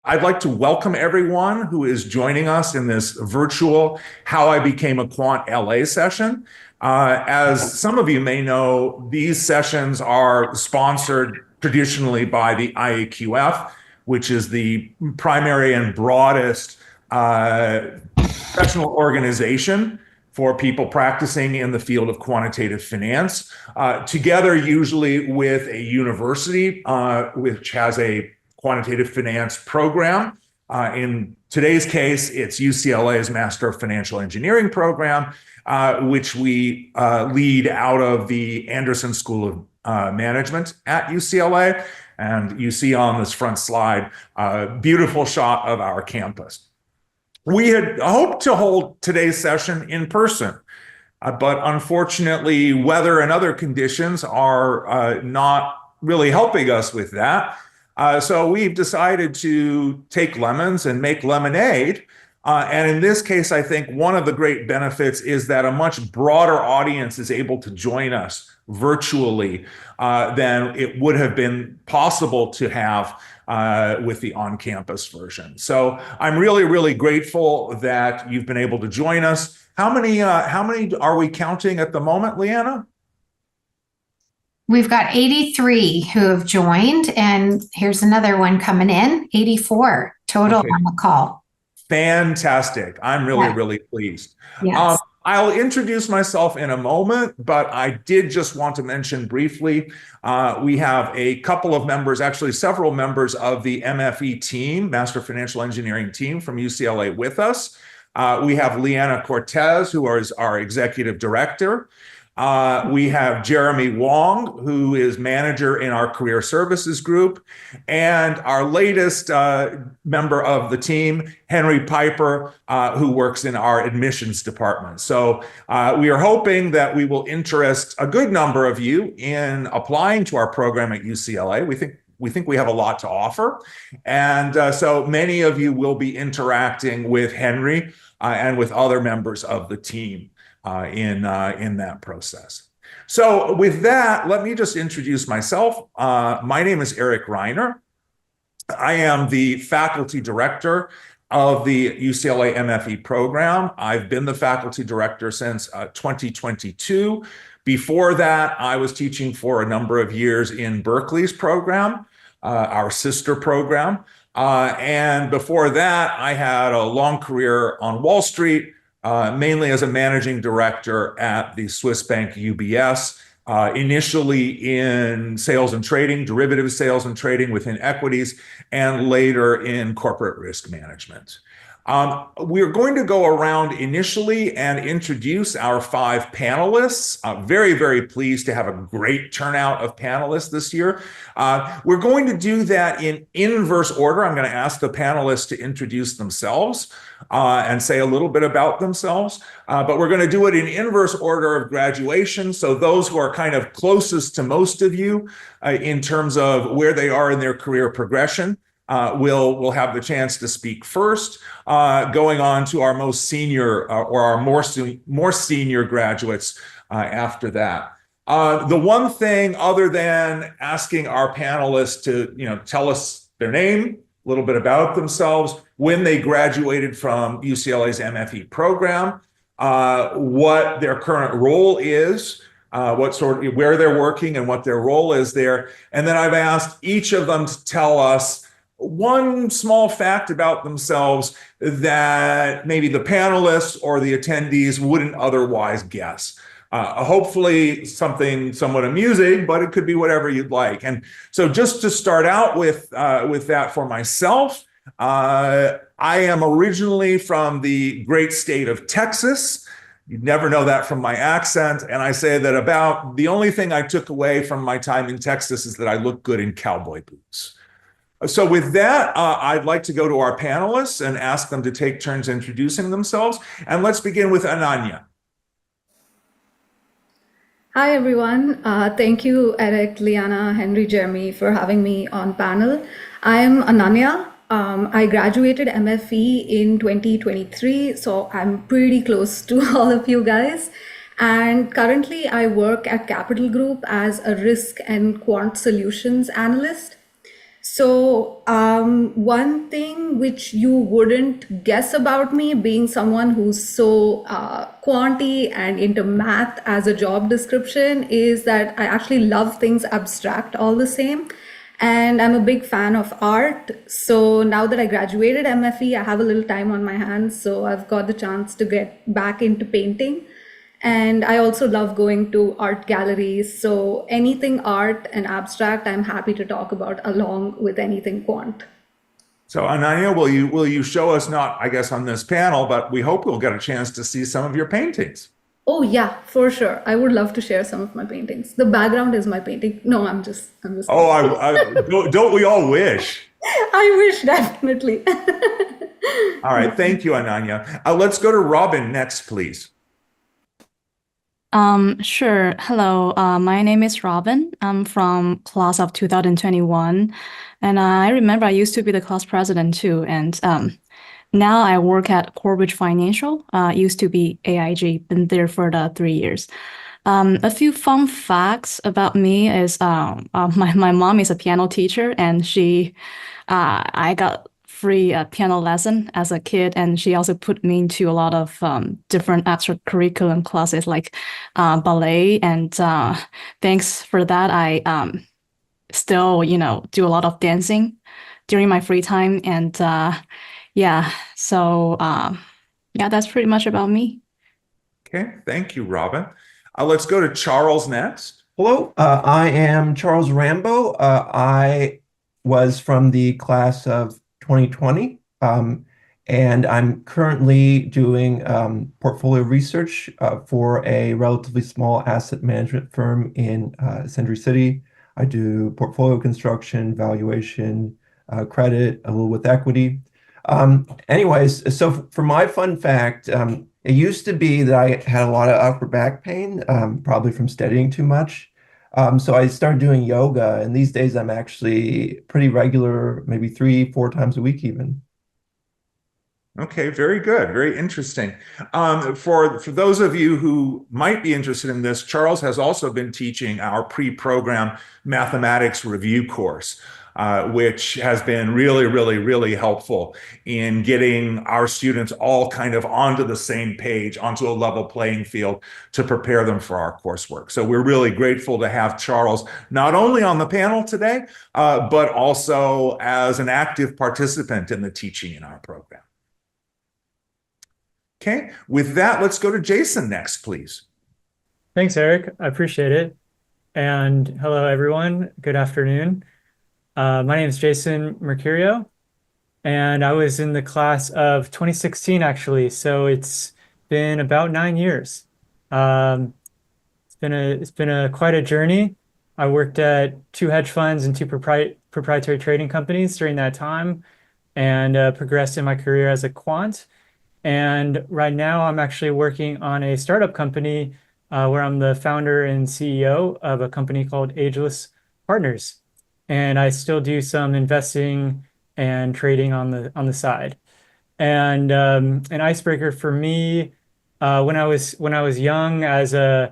I'd like to welcome everyone who is joining us in this virtual How I Became a Quant LA session. As some of you may know, these sessions are sponsored traditionally by the IAQF, which is the primary and broadest professional organization for people practicing in the field of quantitative finance, together usually with a university, which has a quantitative finance program. In today's case, it's UCLA's Master of Financial Engineering program, which we lead out of the Anderson School of Management at UCLA. And you see on this front slide a beautiful shot of our campus. We had hoped to hold today's session in person, but unfortunately, weather and other conditions are not really helping us with that. So we've decided to take lemons and make lemonade. And in this case, I think one of the great benefits is that a much broader audience is able to join us virtually than it would have been possible to have with the on-campus version. So I'm really, really grateful that you've been able to join us. How many are we counting at the moment, Leanna? We've got 83 who have joined, and here's another one coming in, 84 total on the call. Fantastic. I'm really pleased. Yes. I'll introduce myself in a moment, but I did just want to mention briefly, we have a couple of members, actually several members of the MFE team, Master Financial Engineering team from UCLA with us. We have Leanna Cortez, who is our executive director. We have Jeremy Wong, who is manager in our career services group, and our latest member of the team, Henry Piper, who works in our admissions department. So we are hoping that we will interest a good number of you in applying to our program at UCLA. We think we have a lot to offer, and so many of you will be interacting with Henry and with other members of the team in that process. So with that, let me just introduce myself. My name is Eric Reiner. I am the faculty director of the UCLA MFE program. I've been the faculty director since 2022. Before that, I was teaching for a number of years in Berkeley's program, our sister program. And before that, I had a long career on Wall Street, mainly as a managing director at the Swiss bank UBS, initially in sales and trading, derivative sales and trading within equities, and later in corporate risk management. We're going to go around initially and introduce our 5 panelists. Very pleased to have a great turnout of panelists this year. We're going to do that in inverse order. I'm going to ask the panelists to introduce themselves and say a little bit about themselves. But we're going to do it in inverse order of graduation. So those who are kind of closest to most of you in terms of where they are in their career progression will have the chance to speak first, going on to our most senior or our more senior graduates after that. The one thing, other than asking our panelists to tell us their name, a little bit about themselves, when they graduated from UCLA's MFE program, what their current role is, where they're working and what their role is there, and then I've asked each of them to tell us one small fact about themselves that maybe the panelists or the attendees wouldn't otherwise guess. Hopefully something somewhat amusing, but it could be whatever you'd like. And so just to start out with that for myself, I am originally from the great state of Texas. You'd never know that from my accent. And I say that about the only thing I took away from my time in Texas is that I look good in cowboy boots. So with that, I'd like to go to our panelists and ask them to take turns introducing themselves. And let's begin with Ananya. Hi, everyone. Thank you, Eric, Liana, Henry, Jeremy, for having me on panel. I'm Ananya. I graduated MFE in 2023, so I'm pretty close to all of you guys. And currently, I work at Capital Group as a risk and quant solutions analyst. So, one thing which you wouldn't guess about me, being someone who's so quanty and into math as a job description, is that I actually love things abstract all the same. And I'm a big fan of art. So now that I graduated MFE, I have a little time on my hands. So I've got the chance to get back into painting. And I also love going to art galleries. So anything art and abstract, I'm happy to talk about along with anything quant. So Ananya, will you show us, not, I guess, on this panel, but we hope we'll get a chance to see some of your paintings. Oh yeah, for sure. I would love to share some of my paintings. The background is my painting. No, I'm just. Oh, don't we all wish? I wish, definitely. All right, thank you, Ananya. Let's go to Robin next, please. Sure. Hello, my name is Robin. I'm from class of 2021, and I remember I used to be the class president too. And now I work at Corebridge Financial. Used to be AIG. Been there for the 3 years. A few fun facts about me is my mom is a piano teacher, and I got free piano lesson as a kid, and she also put me into a lot of different extracurriculum classes like ballet, and thanks for that I still do a lot of dancing during my free time. And yeah, so yeah, that's pretty much about me. Okay, thank you, Robin. Let's go to Charles next. Hello, I am Charles Rambo. I was from the class of 2020, and I'm currently doing portfolio research for a relatively small asset management firm in Century City. I do portfolio construction, valuation, credit, a little with equity. Anyways, so for my fun fact, it used to be that I had a lot of upper back pain, probably from studying too much. So I started doing yoga, and these days I'm actually pretty regular, maybe 3-4 times a week even. Okay, very good, very interesting. For those of you who might be interested in this, Charles has also been teaching our pre-program mathematics review course, which has been really, really, really helpful in getting our students all kind of onto the same page, onto a level playing field to prepare them for our coursework. So we're really grateful to have Charles not only on the panel today, but also as an active participant in the teaching in our program. Okay, with that, let's go to Jason next, please. Thanks, Eric. I appreciate it. And hello, everyone. Good afternoon. My name is Jason Mercurio, and I was in the class of 2016, actually. So it's been about 9 years. It's been quite a journey. I worked at 2 hedge funds and 2 proprietary trading companies during that time, and progressed in my career as a quant. And right now, I'm actually working on a startup company where I'm the founder and CEO of a company called Ageless Partners. And I still do some investing and trading on the side. And an icebreaker for me, when I was young, as in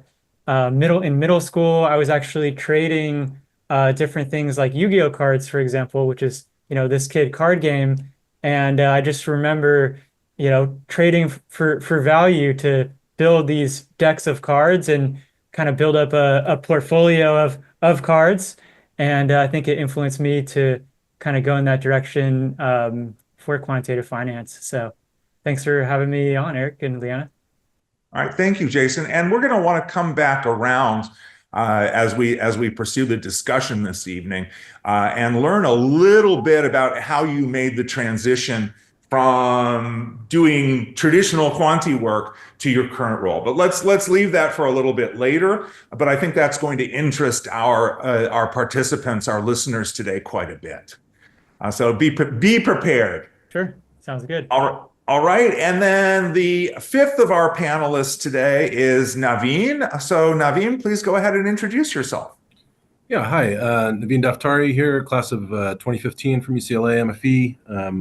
middle school, I was actually trading different things like Yu-Gi-Oh cards, for example, which is this kid card game. And I just remember trading for value to build these decks of cards and kind of build up a portfolio of cards. And I think it influenced me to kind of go in that direction for quantitative finance. So thanks for having me on, Eric and Liana. All right, thank you, Jason. And we're going to want to come back around as we pursue the discussion this evening and learn a little bit about how you made the transition from doing traditional quantity work to your current role. But let's leave that for a little bit later. But I think that's going to interest our participants, our listeners today quite a bit. So be prepared. Sure, sounds good. All right, and then the 5th of our panelists today is Naveen. So Naveen, please go ahead and introduce yourself. Yeah, hi, Naveen Daftari here, class of 2015 from UCLA MFE.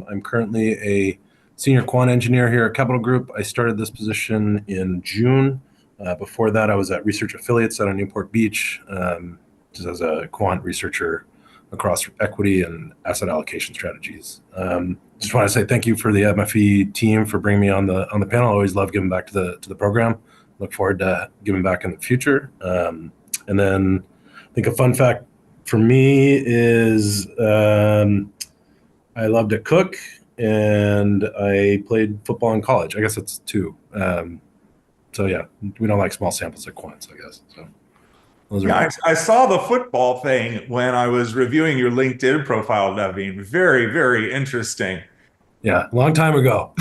I'm currently a senior quant engineer here at Capital Group. I started this position in June. Before that, I was at Research Affiliates out of Newport Beach, just as a quant researcher across equity and asset allocation strategies. Just want to say thank you for the MFE team for bringing me on the panel. I always love giving back to the program. Look forward to giving back in the future. And then I think a fun fact for me is I love to cook and I played football in college. I guess that's two. So yeah, we don't like small samples at quants, I guess. So those Yeah, are I saw the football thing when I was reviewing your LinkedIn profile, Naveen. Very, very interesting. yeah, a long time ago.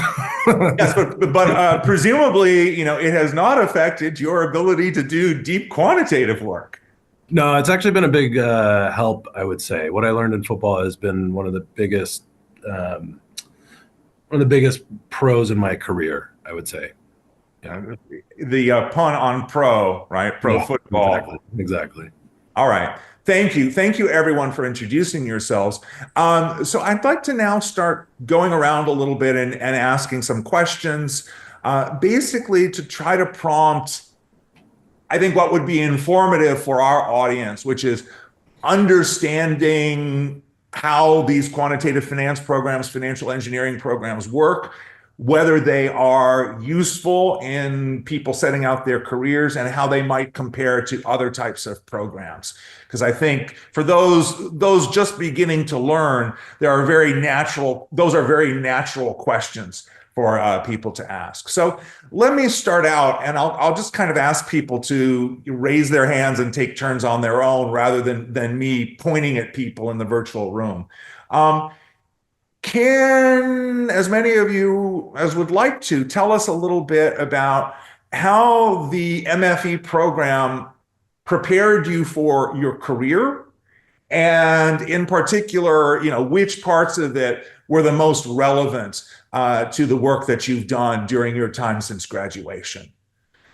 Yes, but presumably, it has not affected your ability to do deep quantitative work. No, it's actually been a big help, I would say. What I learned in football has been one of the biggest pros in my career, I would say. Yeah. The pun on pro, right? Pro Yeah, football. Exactly. All right. Thank you. Thank you, everyone, for introducing yourselves. So I'd like to now start going around a little bit and asking some questions, basically to try to prompt, I think, what would be informative for our audience, which is understanding how these quantitative finance programs, financial engineering programs work, whether they are useful in people setting out their careers, and how they might compare to other types of programs. Because I think for those just beginning to learn, those are very natural questions for people to ask. So let me start out, and I'll just kind of ask people to raise their hands and take turns on their own rather than me pointing at people in the virtual room. Can as many of you as would like to tell us a little bit about how the MFE program prepared you for your career, and in particular, which parts of it were the most relevant to the work that you've done during your time since graduation?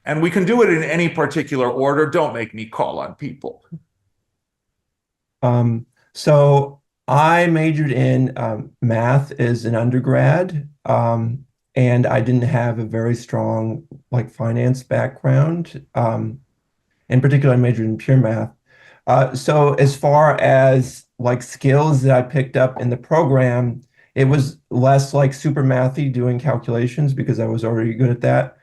And we can do it in any particular order. Don't make me call on people. So I majored in math as an undergrad, and I didn't have a very strong finance background. In particular, I majored in pure math. So as far as skills that I picked up in the program, it was less super mathy doing calculations because I was already good at that.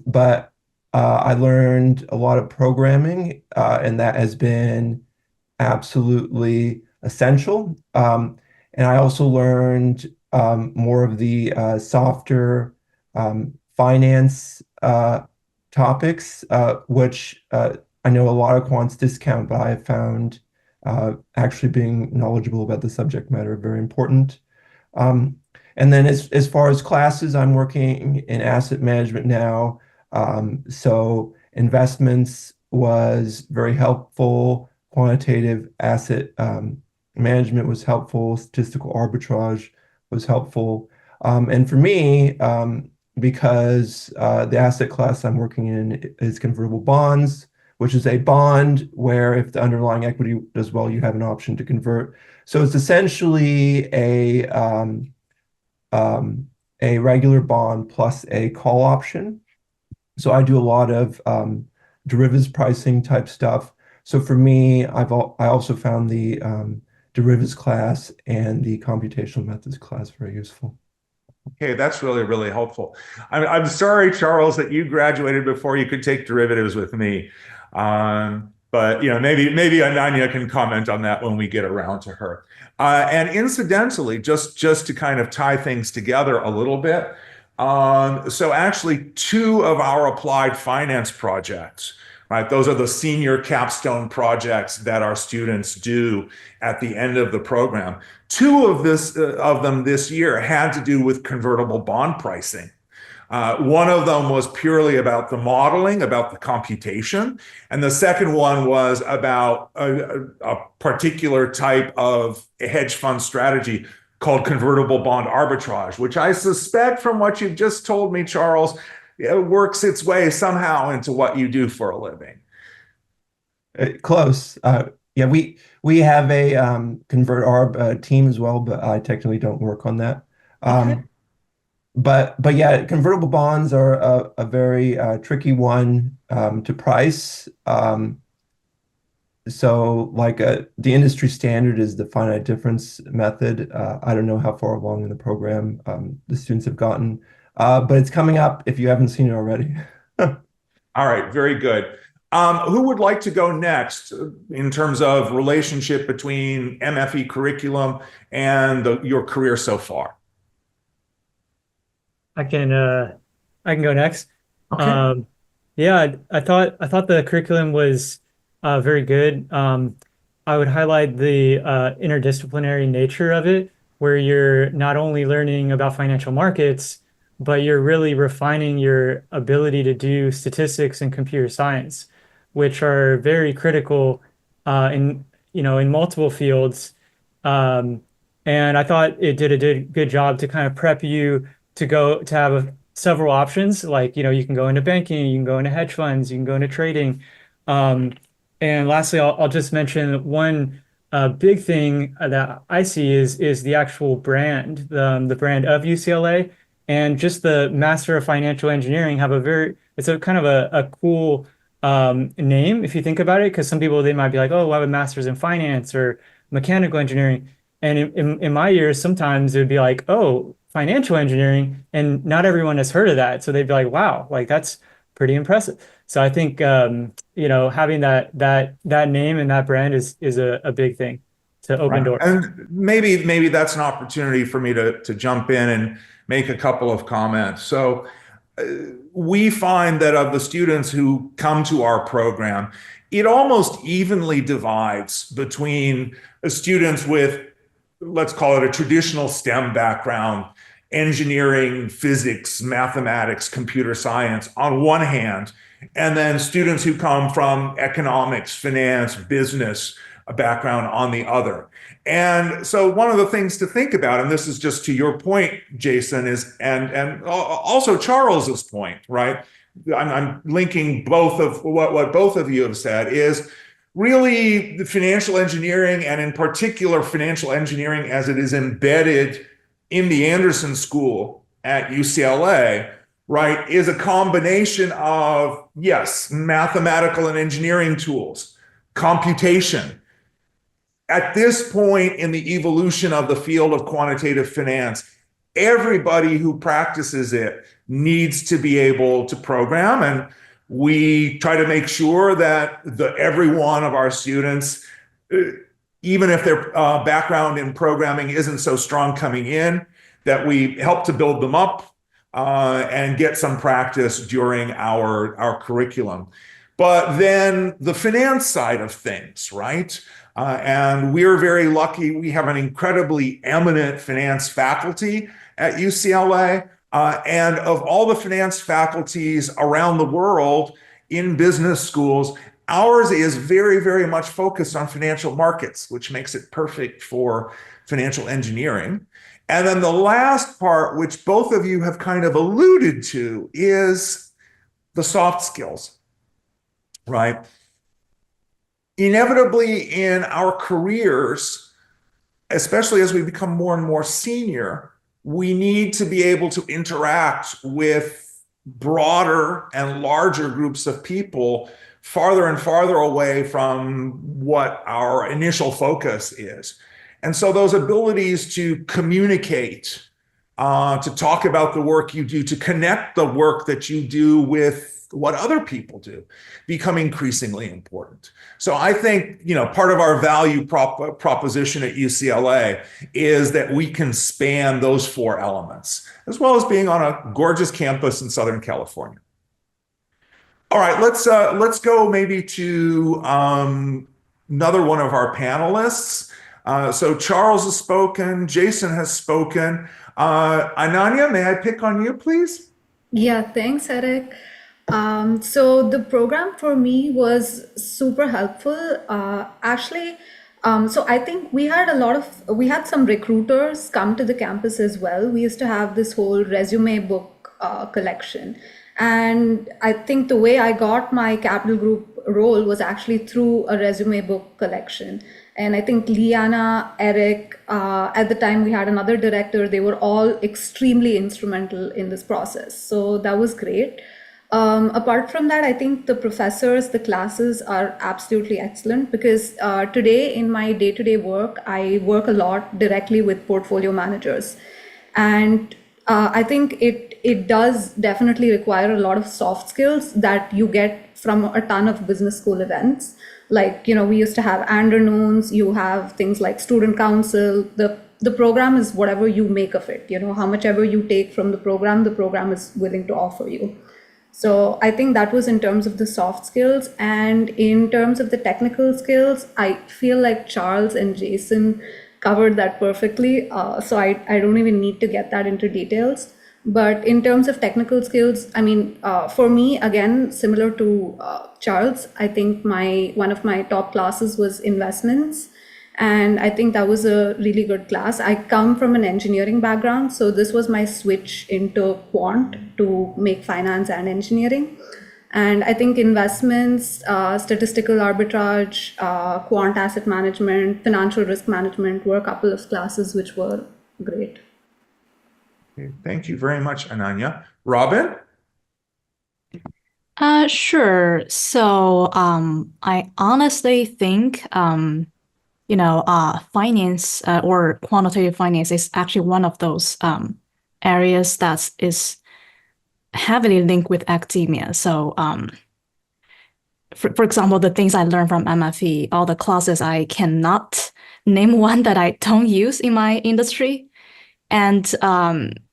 But I learned a lot of programming, and that has been absolutely essential. And I also learned more of the softer finance topics, which I know a lot of quants discount, but I have found actually being knowledgeable about the subject matter very important. And then as far as classes, I'm working in asset management now. So investments was very helpful. Quantitative asset management was helpful. Statistical arbitrage was helpful. And for me, because the asset class I'm working in is convertible bonds, which is a bond where if the underlying equity does well, you have an option to convert. So it's essentially a regular bond plus a call option. So I do a lot of derivatives pricing type stuff. So for me, I also found the derivatives class and the computational methods class very useful. Okay, that's really, really helpful. I'm sorry, Charles, that you graduated before you could take derivatives with me. But maybe Ananya can comment on that when we get around to her. And incidentally, just to kind of tie things together a little bit, so actually two of our applied finance projects, right? Those are the senior capstone projects that our students do at the end of the program. Two of them this year had to do with convertible bond pricing. One of them was purely about the modeling, about the computation, and the second one was about a particular type of hedge fund strategy called convertible bond arbitrage, which I suspect from what you've just told me, Charles, it works its way somehow into what you do for a living. Close. Yeah, we have a convert arb team as well, but I technically don't work on that. Okay. But yeah, convertible bonds are a very tricky one to price. So like the industry standard is the finite difference method. I don't know how far along in the program the students have gotten, but it's coming up if you haven't seen it already. All right, very good. Who would like to go next in terms of relationship between MFE curriculum and your career so far? I can go next. Okay. Yeah, I thought the curriculum was very good. I would highlight the interdisciplinary nature of it, where you're not only learning about financial markets, but you're really refining your ability to do statistics and computer science, which are very critical in in multiple fields. Um, and I thought it did a good job to kind of prep you to go to have several options. Like, you can go into banking, you can go into hedge funds, you can go into trading. Um, and lastly, I'll just mention one big thing that I see is the actual brand, the brand of UCLA, and just the Master of Financial Engineering have it's a kind of a cool name if you think about it, because some people, they might be like, oh, I have a master's in finance or mechanical engineering. And in my years, sometimes it would be like, oh, financial engineering, and not everyone has heard of that. So they'd be like, wow, like that's pretty impressive. So I think having that name and that brand is a big thing to open Right. doors. And maybe that's an opportunity for me to jump in and make a couple of comments. So uh, we find that of the students who come to our program, it almost evenly divides between students with, let's call it a traditional STEM background, engineering, physics, mathematics, computer science on one hand, and then students who come from economics, finance, business, a background on the other. And so one of the things to think about, and this is just to your point, Jason, is and also Charles's point, right? I'm linking both of what both of you have said is really the financial engineering, and in particular financial engineering as it is embedded in the Anderson School at UCLA, right, is a combination of, yes, mathematical and engineering tools, computation. At this point in the evolution of the field of quantitative finance, everybody who practices it needs to be able to program. And we try to make sure that every one of our students, even if their background in programming isn't so strong coming in, that we help to build them up and get some practice during our curriculum. But then the finance side of things, right? And we're very lucky. We have an incredibly eminent finance faculty at UCLA. And of all the finance faculties around the world in business schools, ours is very, very much focused on financial markets, which makes it perfect for financial engineering. And then the last part, which both of you have kind of alluded to, is the soft skills, right? Inevitably in our careers, especially as we become more and more senior, we need to be able to interact with broader and larger groups of people farther and farther away from what our initial focus is. And so those abilities to communicate, to talk about the work you do, to connect the work that you do with what other people do, become increasingly important. So I think, part of our value proposition at UCLA is that we can span those four elements, as well as being on a gorgeous campus in Southern California. All right, let's go maybe to another one of our panelists. So Charles has spoken, Jason has spoken. Ananya, may I pick on you, please? Yeah, thanks, Eric. So the program for me was super helpful. So I think we had some recruiters come to the campus as well. We used to have this whole resume book collection. And I think the way I got my capital group role was actually through a resume book collection. And I think Liana, Eric, at the time we had another director, they were all extremely instrumental in this process. So that was great. Apart from that, I think the professors, the classes are absolutely excellent because today in my day-to-day work, I work a lot directly with portfolio managers. And I think it does definitely require a lot of soft skills that you get from a ton of business school events. Like, we used to have afternoons, you have things like student council. The program is whatever you make of it. How much ever you take from the program is willing to offer you. So I think that was in terms of the soft skills. And in terms of the technical skills, I feel like Charles and Jason covered that perfectly. So I don't even need to get that into details. But in terms of technical skills, I mean, for me, again, similar to Charles, I think one of my top classes was investments. And I think that was a really good class. I come from an engineering background, so this was my switch into quant to make finance and engineering. And I think investments, statistical arbitrage, quant asset management, financial risk management were a couple of classes which were great. Okay, thank you very much, Ananya. Robin? Sure. So, I honestly think, finance or quantitative finance is actually one of those areas that is heavily linked with academia. So, for example, the things I learned from MFE, all the classes, I cannot name one that I don't use in my industry. And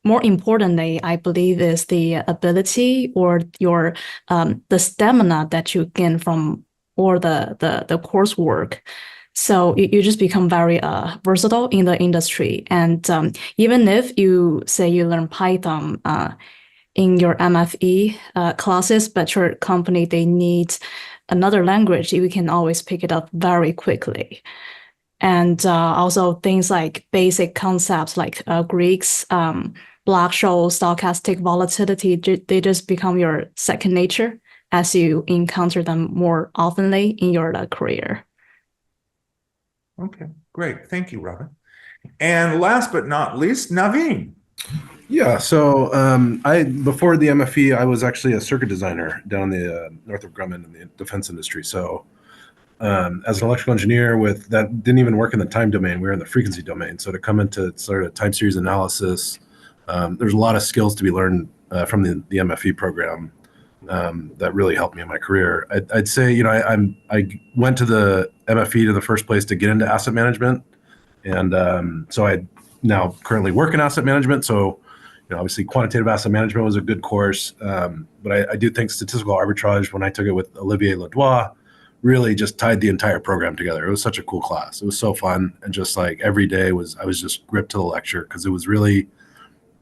more importantly, I believe is the ability or your the stamina that you gain from all the coursework. So you just become very versatile in the industry. And even if you say you learn Python in your MFE classes, but your company, they need another language, you can always pick it up very quickly. And also things like basic concepts like Greeks, Black-Scholes, stochastic volatility, they just become your second nature as you encounter them more oftenly in your career. Okay, great. Thank you, Robin. And last but not least, Naveen. Yeah, so before the MFE, I was actually a circuit designer down the Northrop Grumman in the defense industry. So as an electrical engineer that didn't even work in the time domain, we were in the frequency domain. So to come into sort of time series analysis, there's a lot of skills to be learned from the MFE program that really helped me in my career. I'd say, I went to the MFE to the first place to get into asset management. And so I now currently work in asset management. So, obviously quantitative asset management was a good course. But I do think statistical arbitrage, when I took it with Olivier Ledois, really just tied the entire program together. It was such a cool class. It was so fun. And just like every day I was just gripped to the lecture because it was really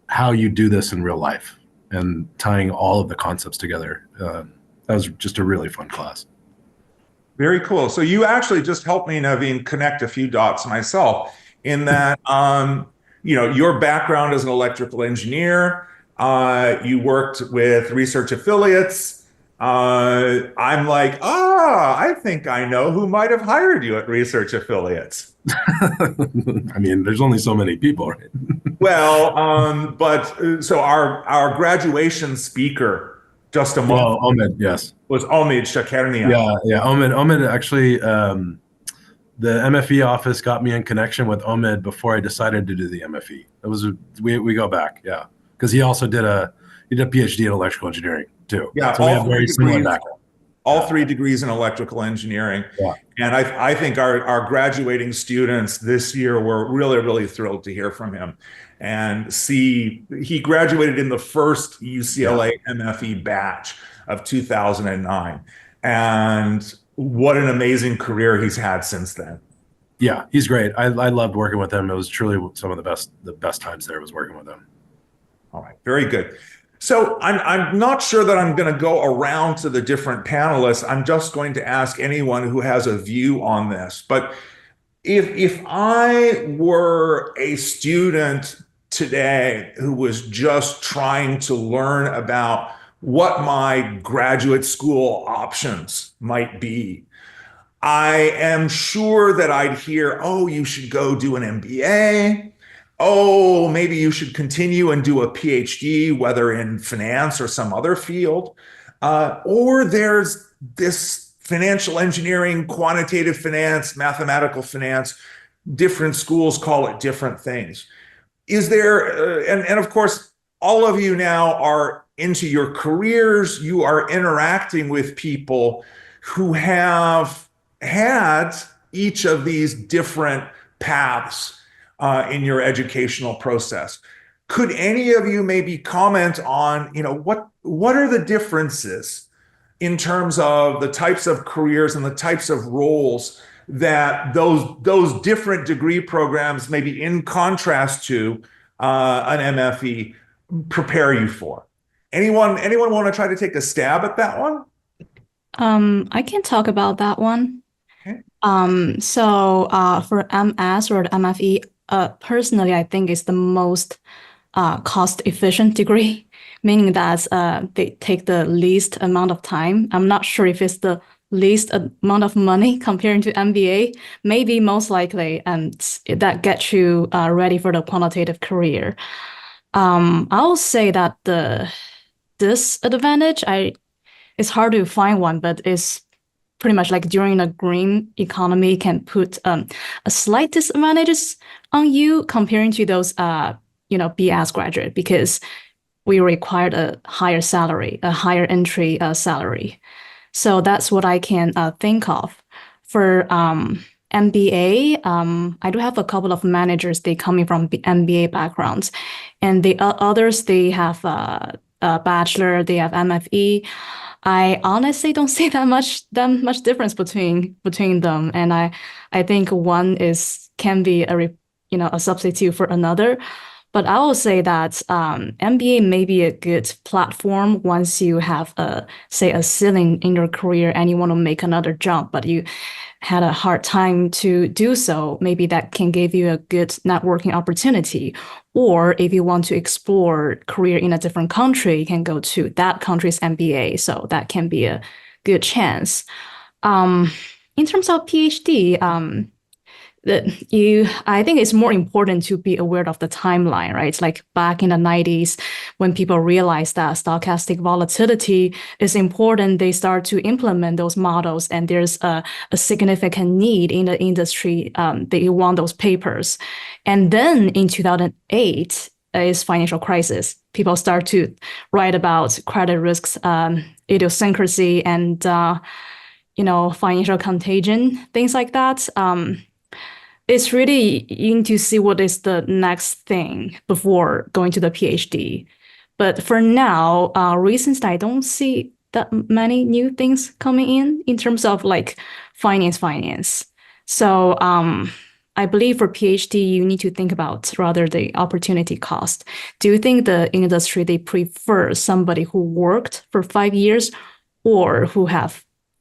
how you do this in real life and tying all of the concepts together. That was just a really fun class. Very cool. So you actually just helped me, Naveen, connect a few dots myself in that, your background as an electrical engineer, you worked with research affiliates. I'm like, I think I know who might have hired you at research affiliates. I mean, there's only so many people, right? Well, but so our graduation speaker just a month Omid, yes, was Omid Shakernia. Yeah. Omid actually, the MFE office got me in connection with Omid before I decided to do the MFE. It was we go back, yeah, because he also did a PhD in electrical engineering too. Yeah, so we have very similar background. All 3 degrees in electrical engineering. Yeah. And I think our graduating students this year were really, really thrilled to hear from him and see he graduated in the first UCLA MFE batch of 2009. And what an amazing career he's had since then. Yeah, he's great. I loved working with him. It was truly some of the best times there was working with him. All right, very good. So I'm not sure that I'm going to go around to the different panelists. I'm just going to ask anyone who has a view on this. But if I were a student today who was just trying to learn about what my graduate school options might be, I am sure that I'd hear, you should go do an MBA. Maybe you should continue and do a PhD, whether in finance or some other field. Or there's this financial engineering, quantitative finance, mathematical finance. Different schools call it different things. Is there, and of course, all of you now are into your careers, you are interacting with people who have had each of these different paths in your educational process. Could any of you maybe comment on, what are the differences in terms of the types of careers and the types of roles that those different degree programs, maybe in contrast to an MFE, prepare you for? Anyone want to try to take a stab at that one? I can talk about that one. Okay. For MS or the MFE, personally, I think it's the most cost efficient degree, meaning that they take the least amount of time. I'm not sure if it's the least amount of money comparing to MBA, maybe most likely, and that gets you ready for the quantitative career. I'll say that the disadvantage, it's hard to find one, but it's pretty much like during the green economy can put a slight disadvantages on you comparing to those BS graduate, because we required a higher salary, a higher entry salary. So that's what I can think of. For MBA, I do have a couple of managers, they coming from MBA backgrounds, and the others, they have a bachelor, they have MFE. I honestly don't see that much difference between them, and I think one can be a substitute for another. But I will say that MBA may be a good platform once you have a ceiling in your career and you want to make another jump, but you had a hard time to do so. Maybe that can give you a good networking opportunity. Or if you want to explore career in a different country, you can go to that country's MBA. So that can be a good chance. In terms of PhD, I think it's more important to be aware of the timeline, right? It's like back in the 90s when people realized that stochastic volatility is important, they start to implement those models, and there's a significant need in the industry. They want those papers. And then in 2008 is financial crisis. People start to write about credit risks, idiosyncrasy, and financial contagion, things like that. It's really you need to see what is the next thing before going to the PhD. But for now, reasons I don't see that many new things coming in terms of like finance. So I believe for PhD, you need to think about rather the opportunity cost. Do you think the industry, they prefer somebody who worked for 5 years or who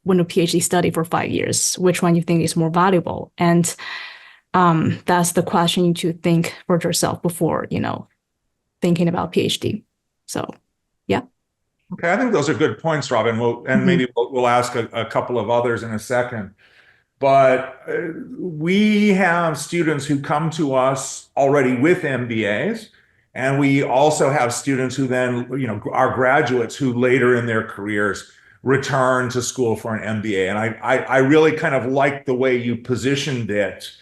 went to PhD study for 5 years? Which one you think is more valuable? And that's the question you should think for yourself before, thinking about PhD. So, yeah. Okay, I think those are good points, Robin. Maybe we'll ask a couple of others in a second. But we have students who come to us already with MBAs, and we also have students who then, are graduates who later in their careers return to school for an MBA. And I really kind of like the way you positioned it,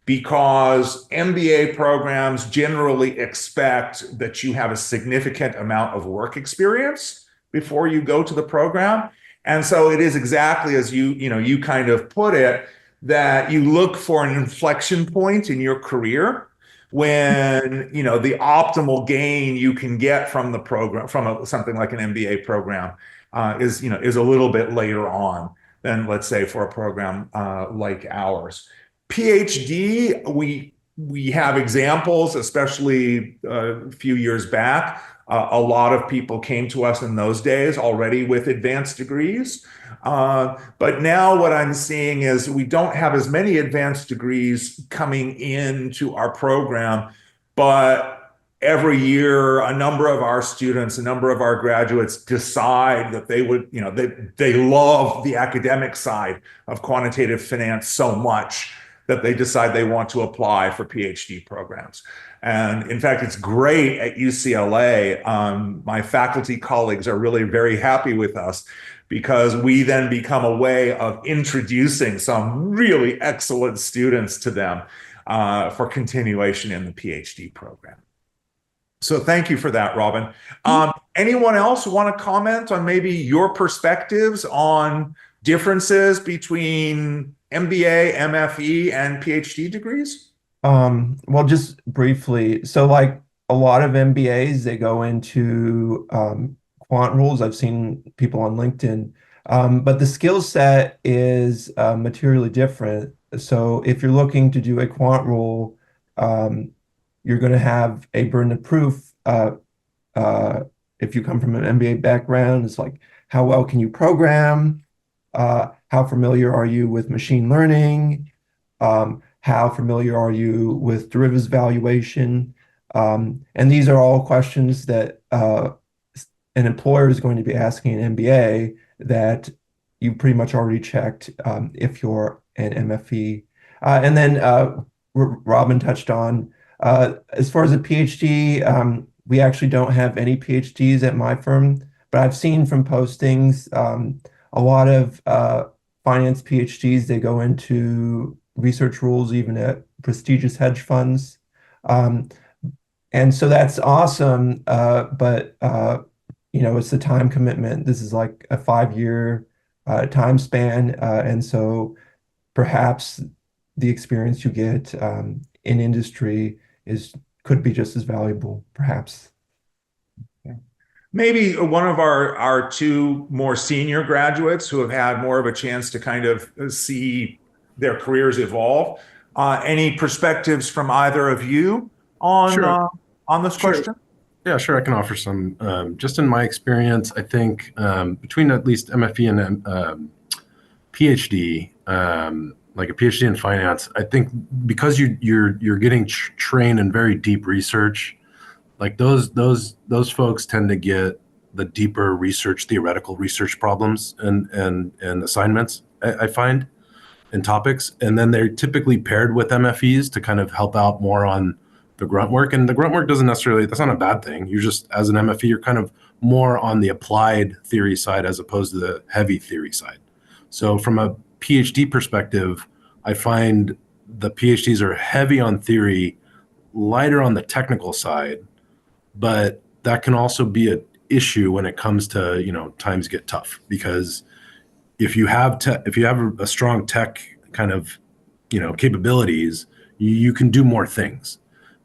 because MBA programs generally expect that you have a significant amount of work experience before you go to the program. And so it is exactly as you kind of put it, that you look for an inflection point in your career when, the optimal gain you can get from the program, from something like an MBA program, is a little bit later on than, let's say, for a program like ours. PhD, we have examples, especially a few years back. A lot of people came to us in those days already with advanced degrees. But now what I'm seeing is we don't have as many advanced degrees coming into our program, but every year, a number of our students, a number of our graduates decide that they would, they love the academic side of quantitative finance so much that they decide they want to apply for PhD programs. And in fact, it's great at UCLA. My faculty colleagues are really very happy with us because we then become a way of introducing some really excellent students to them for continuation in the PhD program. So thank you for that, Robin. Anyone else want to comment on maybe your perspectives on differences between MBA, MFE, and PhD degrees? Well, just briefly. So like a lot of MBAs, they go into quant rules. I've seen people on LinkedIn. But the skill set is materially different. So if you're looking to do a quant role, you're going to have a burden of proof. If you come from an MBA background, it's like, how well can you program? How familiar are you with machine learning? How familiar are you with derivatives valuation? And these are all questions that an employer is going to be asking an MBA that you pretty much already checked if you're an MFE. And then Robin touched on, as far as a PhD, we actually don't have any PhDs at my firm, but I've seen from postings a lot of finance PhDs, they go into research roles even at prestigious hedge funds. And so that's awesome, but it's the time commitment. This is like a 5-year time span, and so perhaps the experience you get in industry could be just as valuable, perhaps. Maybe one of our two more senior graduates who have had more of a chance to kind of see their careers evolve. Any perspectives from either of you on this question? Yeah, sure. I can offer some. Just in my experience, I think between at least MFE and PhD, like a PhD in finance, I think because you're getting trained in very deep research, like those folks tend to get the deeper research, theoretical research problems and assignments, I find, and topics. And then they're typically paired with MFEs to kind of help out more on the grunt work. And the grunt work doesn't necessarily, that's not a bad thing. You're just, as an MFE, you're kind of more on the applied theory side as opposed to the heavy theory side. So from a PhD perspective, I find the PhDs are heavy on theory, lighter on the technical side, but that can also be an issue when it comes to, times get tough, because if you have a strong tech kind of, capabilities, you can do more things.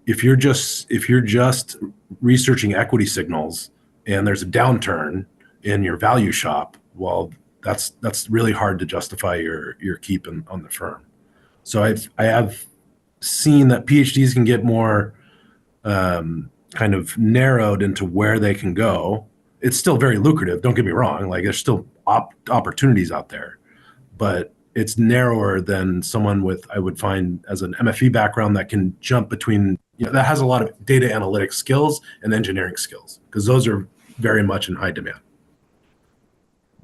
If you're just researching equity signals and there's a downturn in your value shop, well, that's really hard to justify your keep on the firm. So I have seen that PhDs can get more kind of narrowed into where they can go. It's still very lucrative, don't get me wrong, like there's still opportunities out there, but it's narrower than someone with, I would find, as an MFE background that can jump between, that has a lot of data analytics skills and engineering skills, because those are very much in high demand.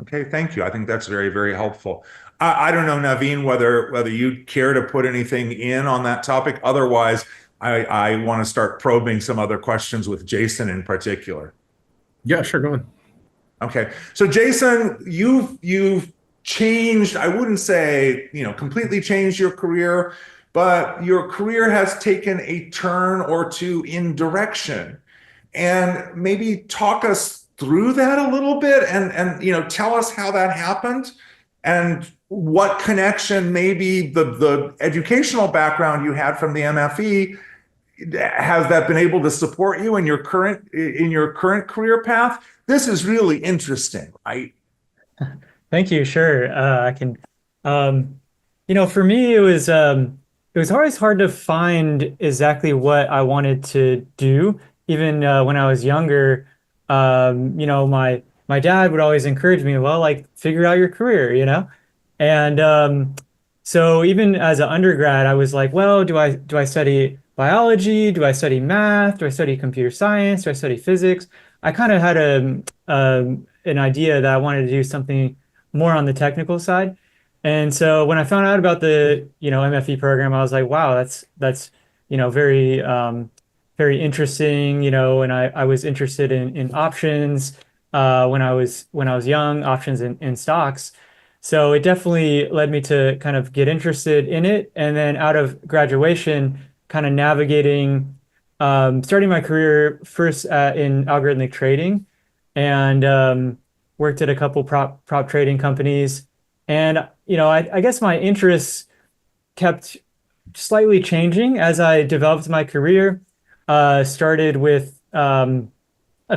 Okay, thank you. I think that's very, very helpful. I don't know, Naveen, whether you care to put anything in on that topic. Otherwise, I want to start probing some other questions with Jason in particular. Yeah, sure, go on. Okay, so Jason, you've changed, I wouldn't say, completely changed your career, but your career has taken a turn or two in direction. And maybe talk us through that a little bit and tell us how that happened and what connection maybe the educational background you had from the MFE, has that been able to support you in your current career path? This is really interesting, right? Thank you. Sure. I can, for me, it was always hard to find exactly what I wanted to do. Even when I was younger, my dad would always encourage me, well, like, figure out your career, And so even as an undergrad, I was like, well, do I study biology? Do I study math? Do I study computer science? Do I study physics? I kind of had an idea that I wanted to do something more on the technical side. And so when I found out about the, MFE program, I was like, wow, that's, very very interesting, and I was interested in options when I was young, options in stocks. So it definitely led me to kind of get interested in it. And then out of graduation, kind of navigating, starting my career first in algorithmic trading and worked at a couple prop trading companies. And, I guess my interests kept slightly changing as I developed my career. Started with a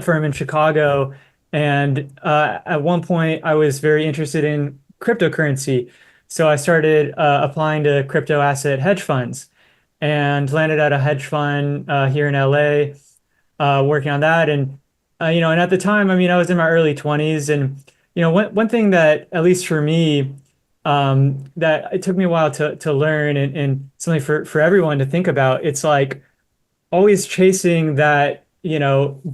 firm in Chicago. And at one point, I was very interested in cryptocurrency. So I started applying to crypto asset hedge funds and landed at a hedge fund here in LA, working on that. And at the time, I mean, I was in my early 20s. And, one thing that, at least for me, that it took me a while to learn and something for everyone to think about, it's like, always chasing that,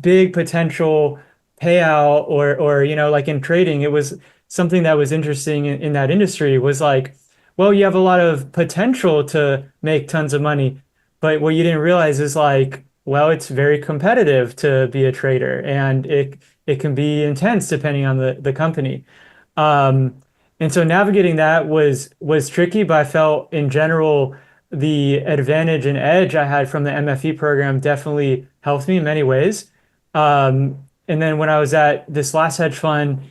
big potential payout or, like in trading, it was something that was interesting in that industry was like, well, you have a lot of potential to make tons of money, but what you didn't realize is like, well, it's very competitive to be a trader and it can be intense depending on the company. Um, and so navigating that was tricky, but I felt in general the advantage and edge I had from the MFE program definitely helped me in many ways. And then when I was at this last hedge fund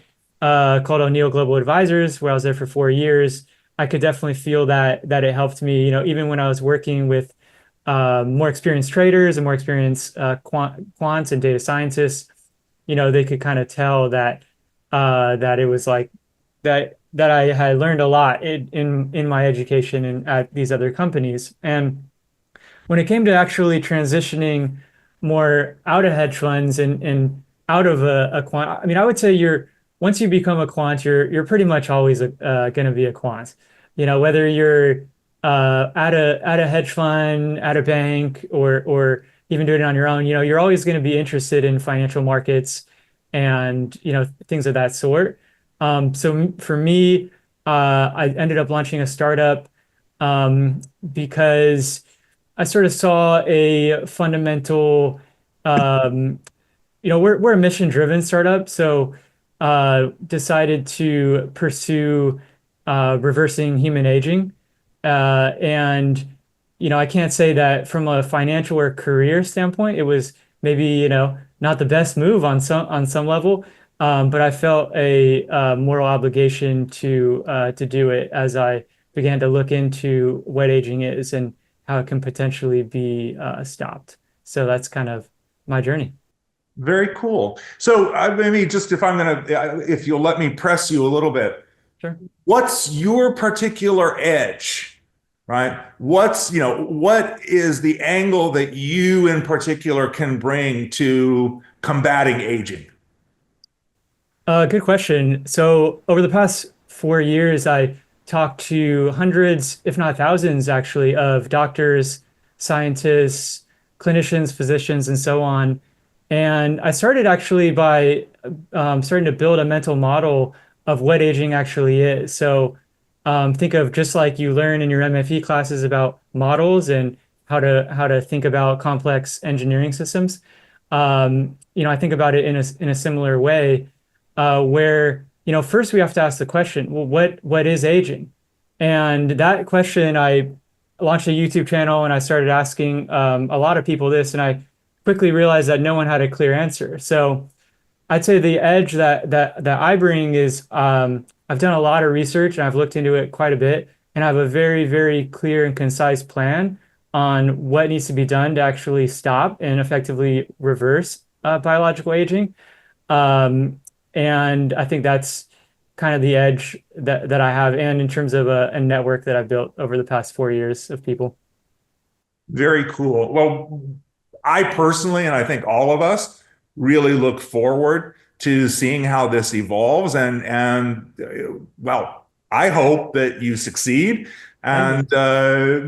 called O'Neill Global Advisors, where I was there for 4 years, I could definitely feel that it helped me. Even when I was working with more experienced traders and more experienced quants and data scientists, they could kind of tell that it was like that I had learned a lot in my education and at these other companies. And when it came to actually transitioning more out of hedge funds and out of a quant, I mean, I would say once you become a quant, you're pretty much always going to be a quant. Whether you're at a hedge fund, at a bank, or even doing it on your own, you're always going to be interested in financial markets and things of that sort. So for me, I ended up launching a startup because I sort of saw a fundamental, we're a mission-driven startup, so decided to pursue reversing human aging. And I can't say that from a financial or career standpoint, it was maybe not the best move on some level. But I felt a moral obligation to do it as I began to look into what aging is and how it can potentially be stopped. So that's kind of my journey. Very cool. So maybe just if you'll let me press you a little bit, Sure. what's your particular edge, right? What is the angle that you in particular can bring to combating aging? Good question. So over the past 4 years, I talked to hundreds, if not thousands, actually, of doctors, scientists, clinicians, physicians, and so on. And I started actually by starting to build a mental model of what aging actually is. So think of just like you learn in your MFE classes about models and how to think about complex engineering systems. I think about it in a similar way where first we have to ask the question, well, what is aging? And that question, I launched a YouTube channel and I started asking a lot of people this, and I quickly realized that no one had a clear answer. So I'd say the edge that I bring is I've done a lot of research and I've looked into it quite a bit, and I have a very, very clear and concise plan on what needs to be done to actually stop and effectively reverse biological aging. And I think that's kind of the edge that I have, and in terms of a network that I've built over the past 4 years of people. Very cool. Well, I personally, and I think all of us, really look forward to seeing how this evolves. And well, I hope that you succeed, and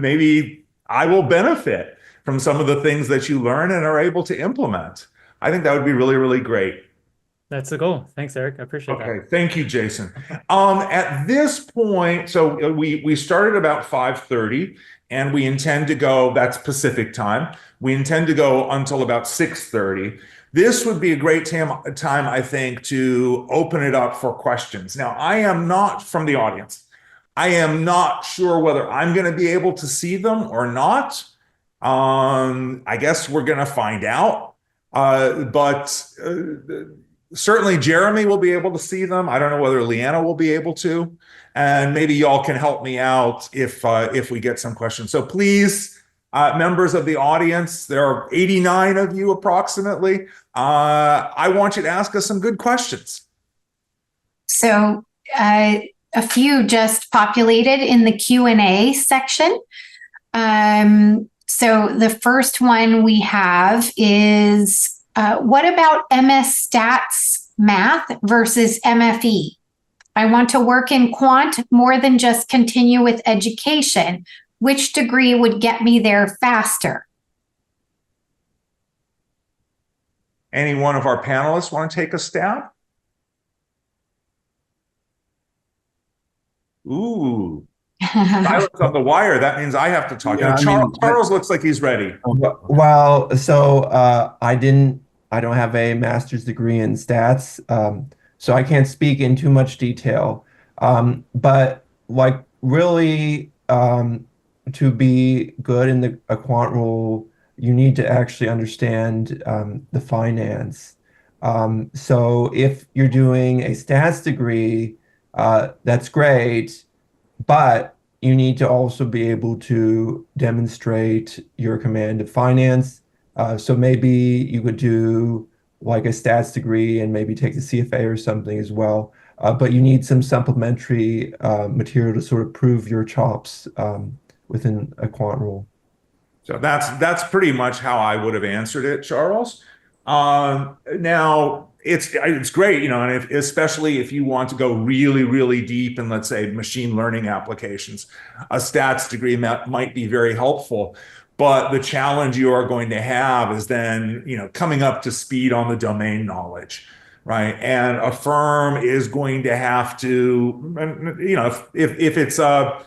maybe I will benefit from some of the things that you learn and are able to implement. I think that would be really, really great. That's the goal. Thanks, Eric. I appreciate that. Okay, thank you, Jason. At this point, so we started about 5:30, and we intend to go, that's Pacific time. We intend to go until about 6:30. This would be a great time, I think, to open it up for questions. Now, I am not from the audience. I am not sure whether I'm going to be able to see them or not. I guess we're going to find out. Certainly Jeremy will be able to see them. I don't know whether Leanna will be able to, and maybe y'all can help me out if we get some questions. So please, members of the audience, there are 89 of you approximately. I want you to ask us some good questions. So a few just populated in the Q&A section. So the first one we have is, what about MS Stats Math versus MFE? I want to work in quant more than just continue with education. Which degree would get me there faster? Any one of our panelists want to take a stab? Ooh. Silence on the wire. That means I have to talk. Yeah, Charles looks like he's ready. Well, so I don't have a master's degree in stats, so I can't speak in too much detail. But like really, to be good in a quant role, you need to actually understand the finance. So if you're doing a stats degree, that's great, but you need to also be able to demonstrate your command of finance. So maybe you could do like a stats degree and maybe take the CFA or something as well. But you need some supplementary material to sort of prove your chops within a quant role. So that's pretty much how I would have answered it, Charles. Now it's great, and especially if you want to go really, really deep in, let's say, machine learning applications, a stats degree might be very helpful. But the challenge you are going to have is then, coming up to speed on the domain knowledge, right? And a firm is going to have to, if it's a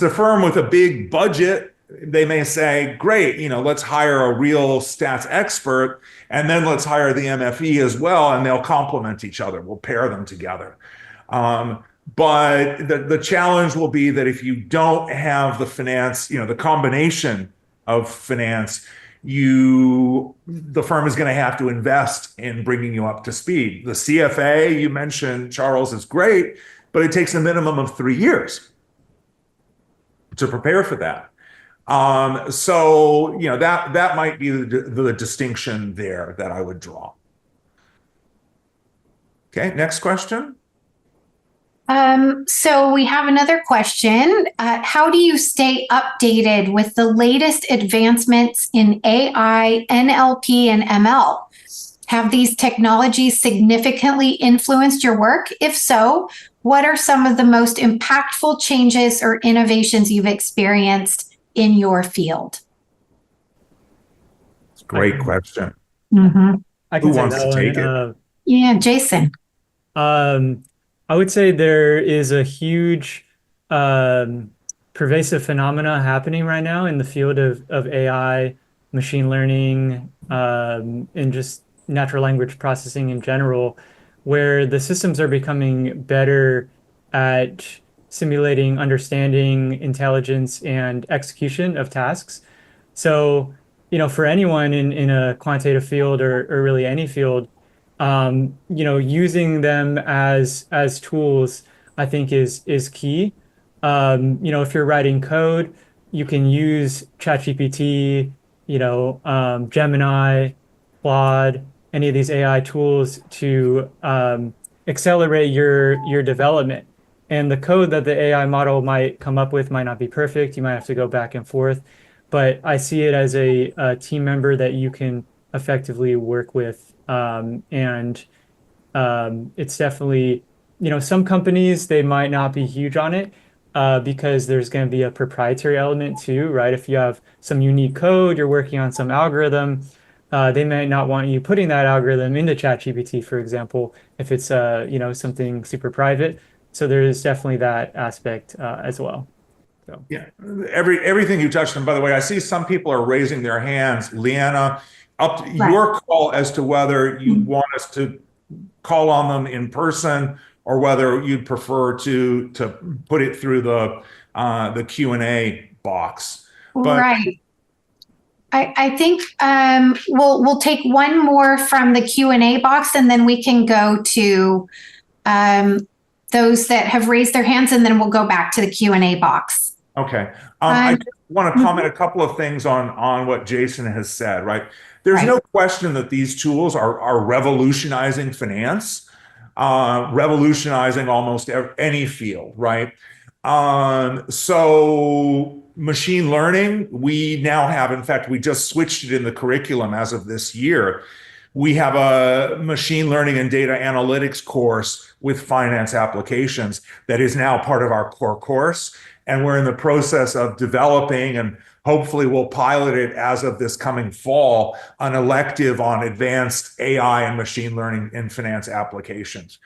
firm with a big budget, they may say, great, let's hire a real stats expert, and then let's hire the MFE as well, and they'll complement each other. We'll pair them together. But the challenge will be that if you don't have the finance, the combination of finance, the firm is going to have to invest in bringing you up to speed. The CFA you mentioned, Charles, is great, but it takes a minimum of 3 years to prepare for that. So that might be the distinction there that I would draw. Okay, next question. So we have another question. How do you stay updated with the latest advancements in AI, NLP, and ML? Have these technologies significantly influenced your work? If so, what are some of the most impactful changes or innovations you've experienced in your field? Great question. Mm-hmm. Who wants to take it? Yeah, Jason. I would say there is a huge pervasive phenomena happening right now in the field of AI, machine learning, and just natural language processing in general, where the systems are becoming better at simulating understanding, intelligence, and execution of tasks. So, for anyone in a quantitative field or really any field, using them as tools, I think is key. If you're writing code, you can use ChatGPT, Gemini, Claude, any of these AI tools to accelerate your development. And the code that the AI model might come up with might not be perfect. You might have to go back and forth. But I see it as a team member that you can effectively work with. And it's definitely, some companies, they might not be huge on it because there's going to be a proprietary element too, right? If you have some unique code, you're working on some algorithm, they may not want you putting that algorithm into ChatGPT, for example, if it's something super private. So there is definitely that aspect as well. So. Yeah, everything you touched on. By the way, I see some people are raising their hands. Leanna, up to your call as to whether you want us to call on them in person or whether you'd prefer to put it through the Q&A box. But right. I think we'll take one more from the Q&A box, and then we can go to those that have raised their hands, and then we'll go back to the Q&A box. Okay. I just want to comment a couple of things on what Jason has said, right? There's no question that these tools are revolutionizing finance, revolutionizing almost any field, right? So machine learning, we now have, in fact, we just switched it in the curriculum as of this year. We have a machine learning and data analytics course with finance applications that is now part of our core course. And we're in the process of developing, and hopefully we'll pilot it as of this coming fall, an elective on advanced AI and machine learning in finance applications.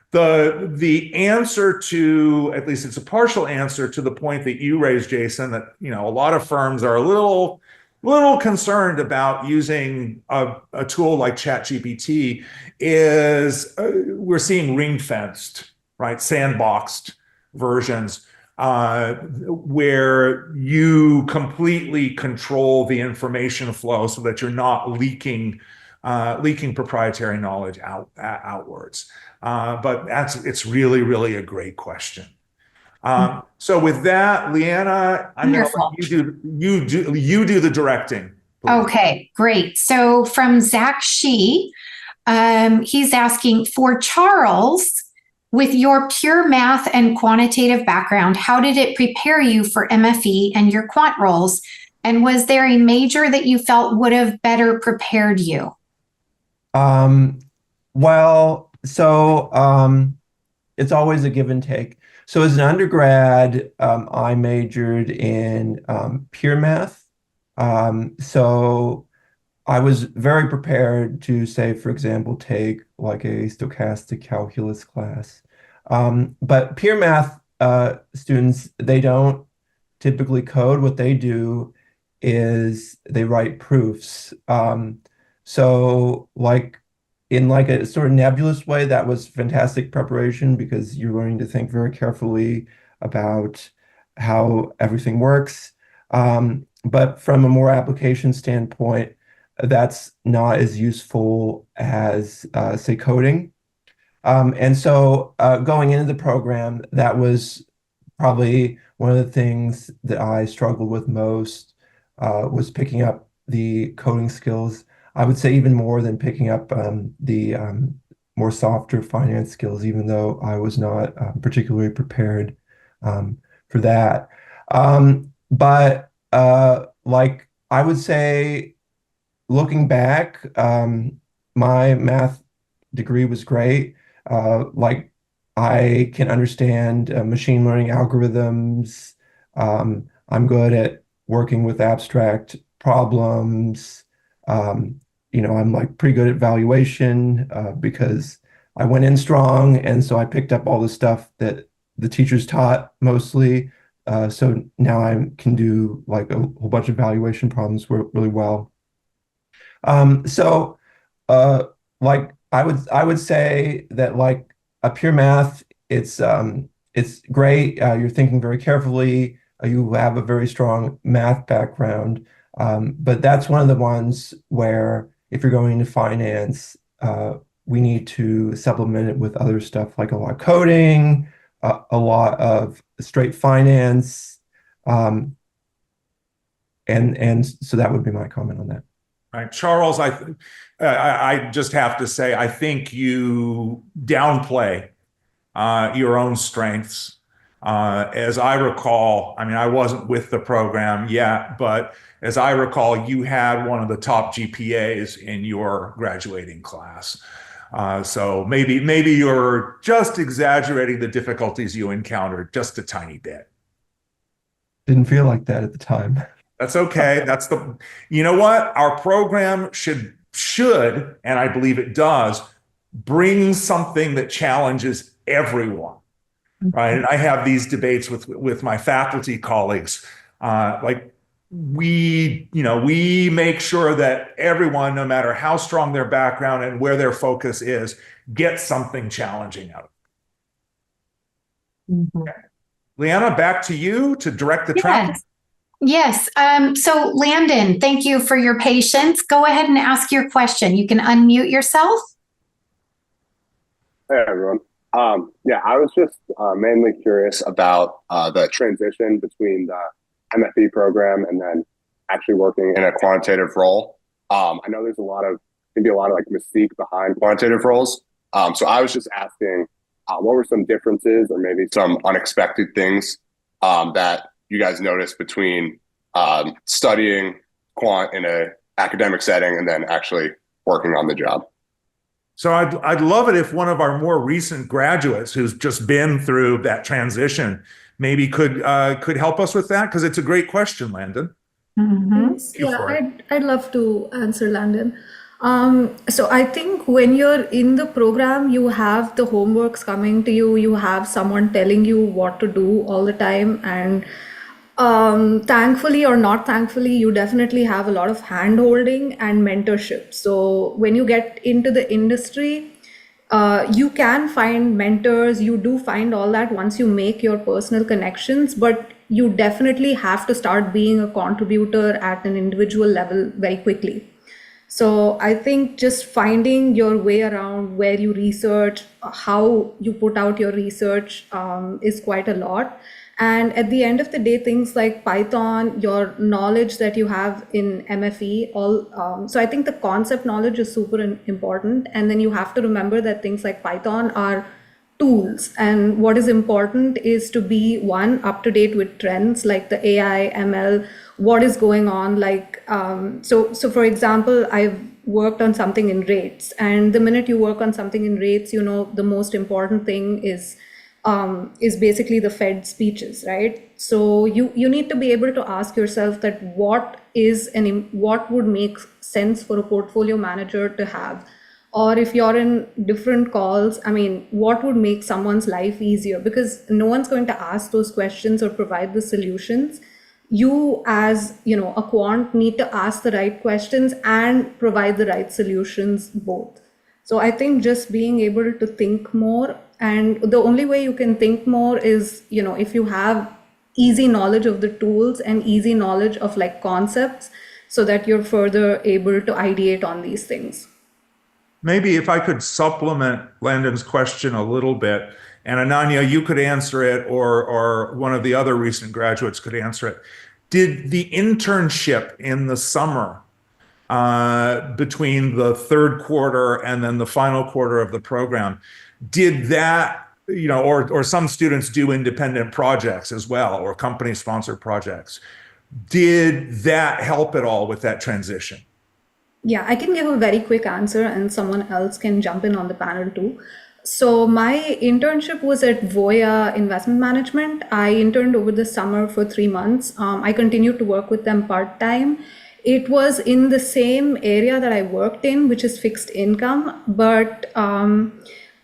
The answer to, at least it's a partial answer to the point that you raised, Jason, that a lot of firms are a little concerned about using a tool like ChatGPT is we're seeing ring-fenced, right, sandboxed versions where you completely control the information flow so that you're not leaking proprietary knowledge outwards. But it's really, really a great question. So with that, Leanna, I'm going to let you do the directing, please. Okay, great. So from Zach Shee, he's asking, for Charles, with your pure math and quantitative background, how did it prepare you for MFE and your quant roles? And was there a major that you felt would have better prepared you? Well, so it's always a give and take. So as an undergrad, I majored in pure math. So I was very prepared to, say, for example, take like a stochastic calculus class. But pure math students, they don't typically code. What they do is they write proofs. So like in like a sort of nebulous way, that was fantastic preparation because you're learning to think very carefully about how everything works. But from a more application standpoint, that's not as useful as, say, coding. And so going into the program, that was probably one of the things that I struggled with most was picking up the coding skills. I would say even more than picking up the more softer finance skills, even though I was not particularly prepared for that. But like I would say, looking back, my math degree was great. Like I can understand machine learning algorithms. I'm good at working with abstract problems. I'm like pretty good at valuation because I went in strong, and so I picked up all the stuff that the teachers taught mostly. So now I can do like a whole bunch of valuation problems really well. So like I would say that like a pure math, it's great. You're thinking very carefully. You have a very strong math background. But that's one of the ones where if you're going into finance, we need to supplement it with other stuff like a lot of coding, a lot of straight finance. And so that would be my comment on that. Right, Charles, I just have to say, I think you downplay your own strengths. As I recall, I mean, I wasn't with the program yet, but as I recall, you had one of the top GPAs in your graduating class. So maybe you're just exaggerating the difficulties you encountered just a tiny bit. Didn't feel like that at the time. That's okay. You know what? Our program should, and I believe it does, bring something that challenges everyone, right? And I have these debates with my faculty colleagues. We make sure that everyone, no matter how strong their background and where their focus is, gets something challenging out of it. Okay. Leanna, back to you to direct the track. Yes. So Landon, thank you for your patience. Go ahead and ask your question. You can unmute yourself. Hey, everyone. I was just mainly curious about the transition between the MFE program and then actually working in a quantitative role. I know there's maybe a lot of like mystique behind quantitative roles. So I was just asking, what were some differences or maybe some unexpected things that you guys noticed between studying quant in an academic setting and then actually working on the job? So I'd love it if one of our more recent graduates who's just been through that transition maybe could help us with that, because it's a great question, Landon. Yeah, I'd love to answer, Landon. So I think when you're in the program, you have the homeworks coming to you, you have someone telling you what to do all the time, and thankfully or not thankfully, you definitely have a lot of hand-holding and mentorship. So when you get into the industry, you can find mentors, you do find all that once you make your personal connections, but you definitely have to start being a contributor at an individual level very quickly. So I think just finding your way around where you research, how you put out your research is quite a lot. And at the end of the day, things like Python, your knowledge that you have in MFE, so I think the concept knowledge is super important. And then you have to remember that things like Python are tools. And what is important is to be, one, up to date with trends like the AI, ML, what is going on. Like, so for example, I've worked on something in rates. And the minute you work on something in rates, the most important thing is basically the Fed speeches, right? So you need to be able to ask yourself that what would make sense for a portfolio manager to have, or if you're in different calls, what would make someone's life easier? Because no one's going to ask those questions or provide the solutions. You as a quant need to ask the right questions and provide the right solutions both. So I think just being able to think more, and the only way you can think more is, if you have easy knowledge of the tools and easy knowledge of like concepts, so that you're further able to ideate on these things. Maybe if I could supplement Landon's question a little bit, and Ananya, you could answer it, or one of the other recent graduates could answer it. Did the internship in the summer between the third quarter and then the final quarter of the program, did that, or some students do independent projects as well, or company sponsored projects. Did that help at all with that transition? Yeah, I can give a very quick answer and someone else can jump in on the panel too. So my internship was at Voya Investment Management. I interned over the summer for 3 months. I continued to work with them part-time. It was in the same area that I worked in, which is fixed income, but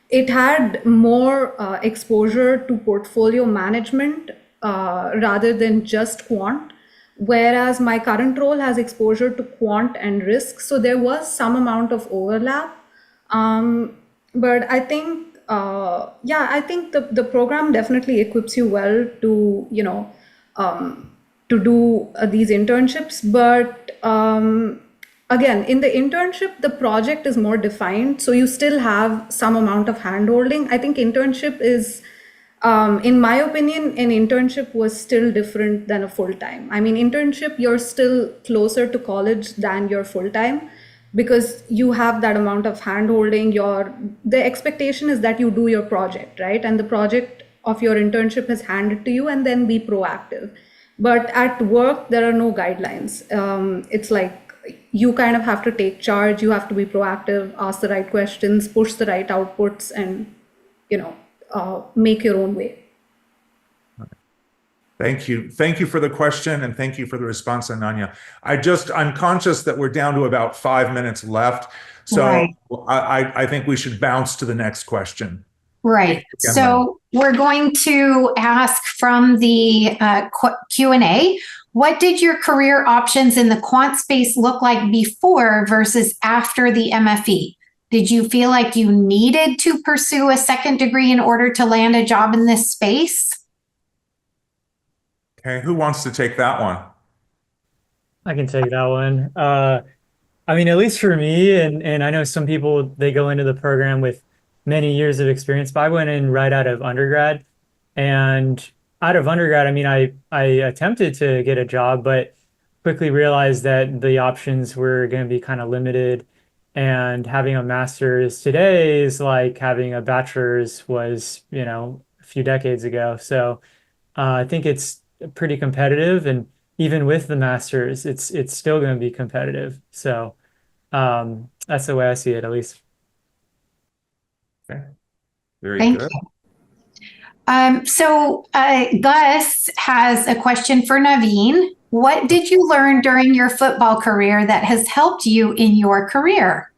it had more exposure to portfolio management rather than just quant. Whereas my current role has exposure to quant and risk. So there was some amount of overlap. But I think, I think the program definitely equips you well to, to do these internships. But again, in the internship, the project is more defined. So you still have some amount of handholding. I think internship is, in my opinion, an internship was still different than a full-time. Internship, you're still closer to college than your full-time, because you have that amount of hand-holding. The expectation is that you do your project, right? And the project of your internship is handed to you, and then be proactive. But at work, there are no guidelines. It's like you kind of have to take charge. You have to be proactive, ask the right questions, push the right outputs, and, make your own way. Thank you. Thank you for the question, and thank you for the response, Ananya. I'm conscious that we're down to about 5 minutes left. So Right. I think we should bounce to the next question. Right. So we're going to ask from the Q&A, what did your career options in the quant space look like before versus after the MFE? Did you feel like you needed to pursue a second degree in order to land a job in this space? Okay, who wants to take that one? I can take that one. I mean, at least for me, and I know some people, they go into the program with many years of experience, but I went in right out of undergrad. And out of undergrad, I mean, I attempted to get a job, but quickly realized that the options were going to be kind of limited. And having a master's today is like having a bachelor's was, a few decades ago. So I think it's pretty competitive, and even with the masters, it's still going to be competitive. So that's the way I see it, at least. Okay, very Thank good. you. So Gus has a question for Naveen. What did you learn during your football career that has helped you in your career?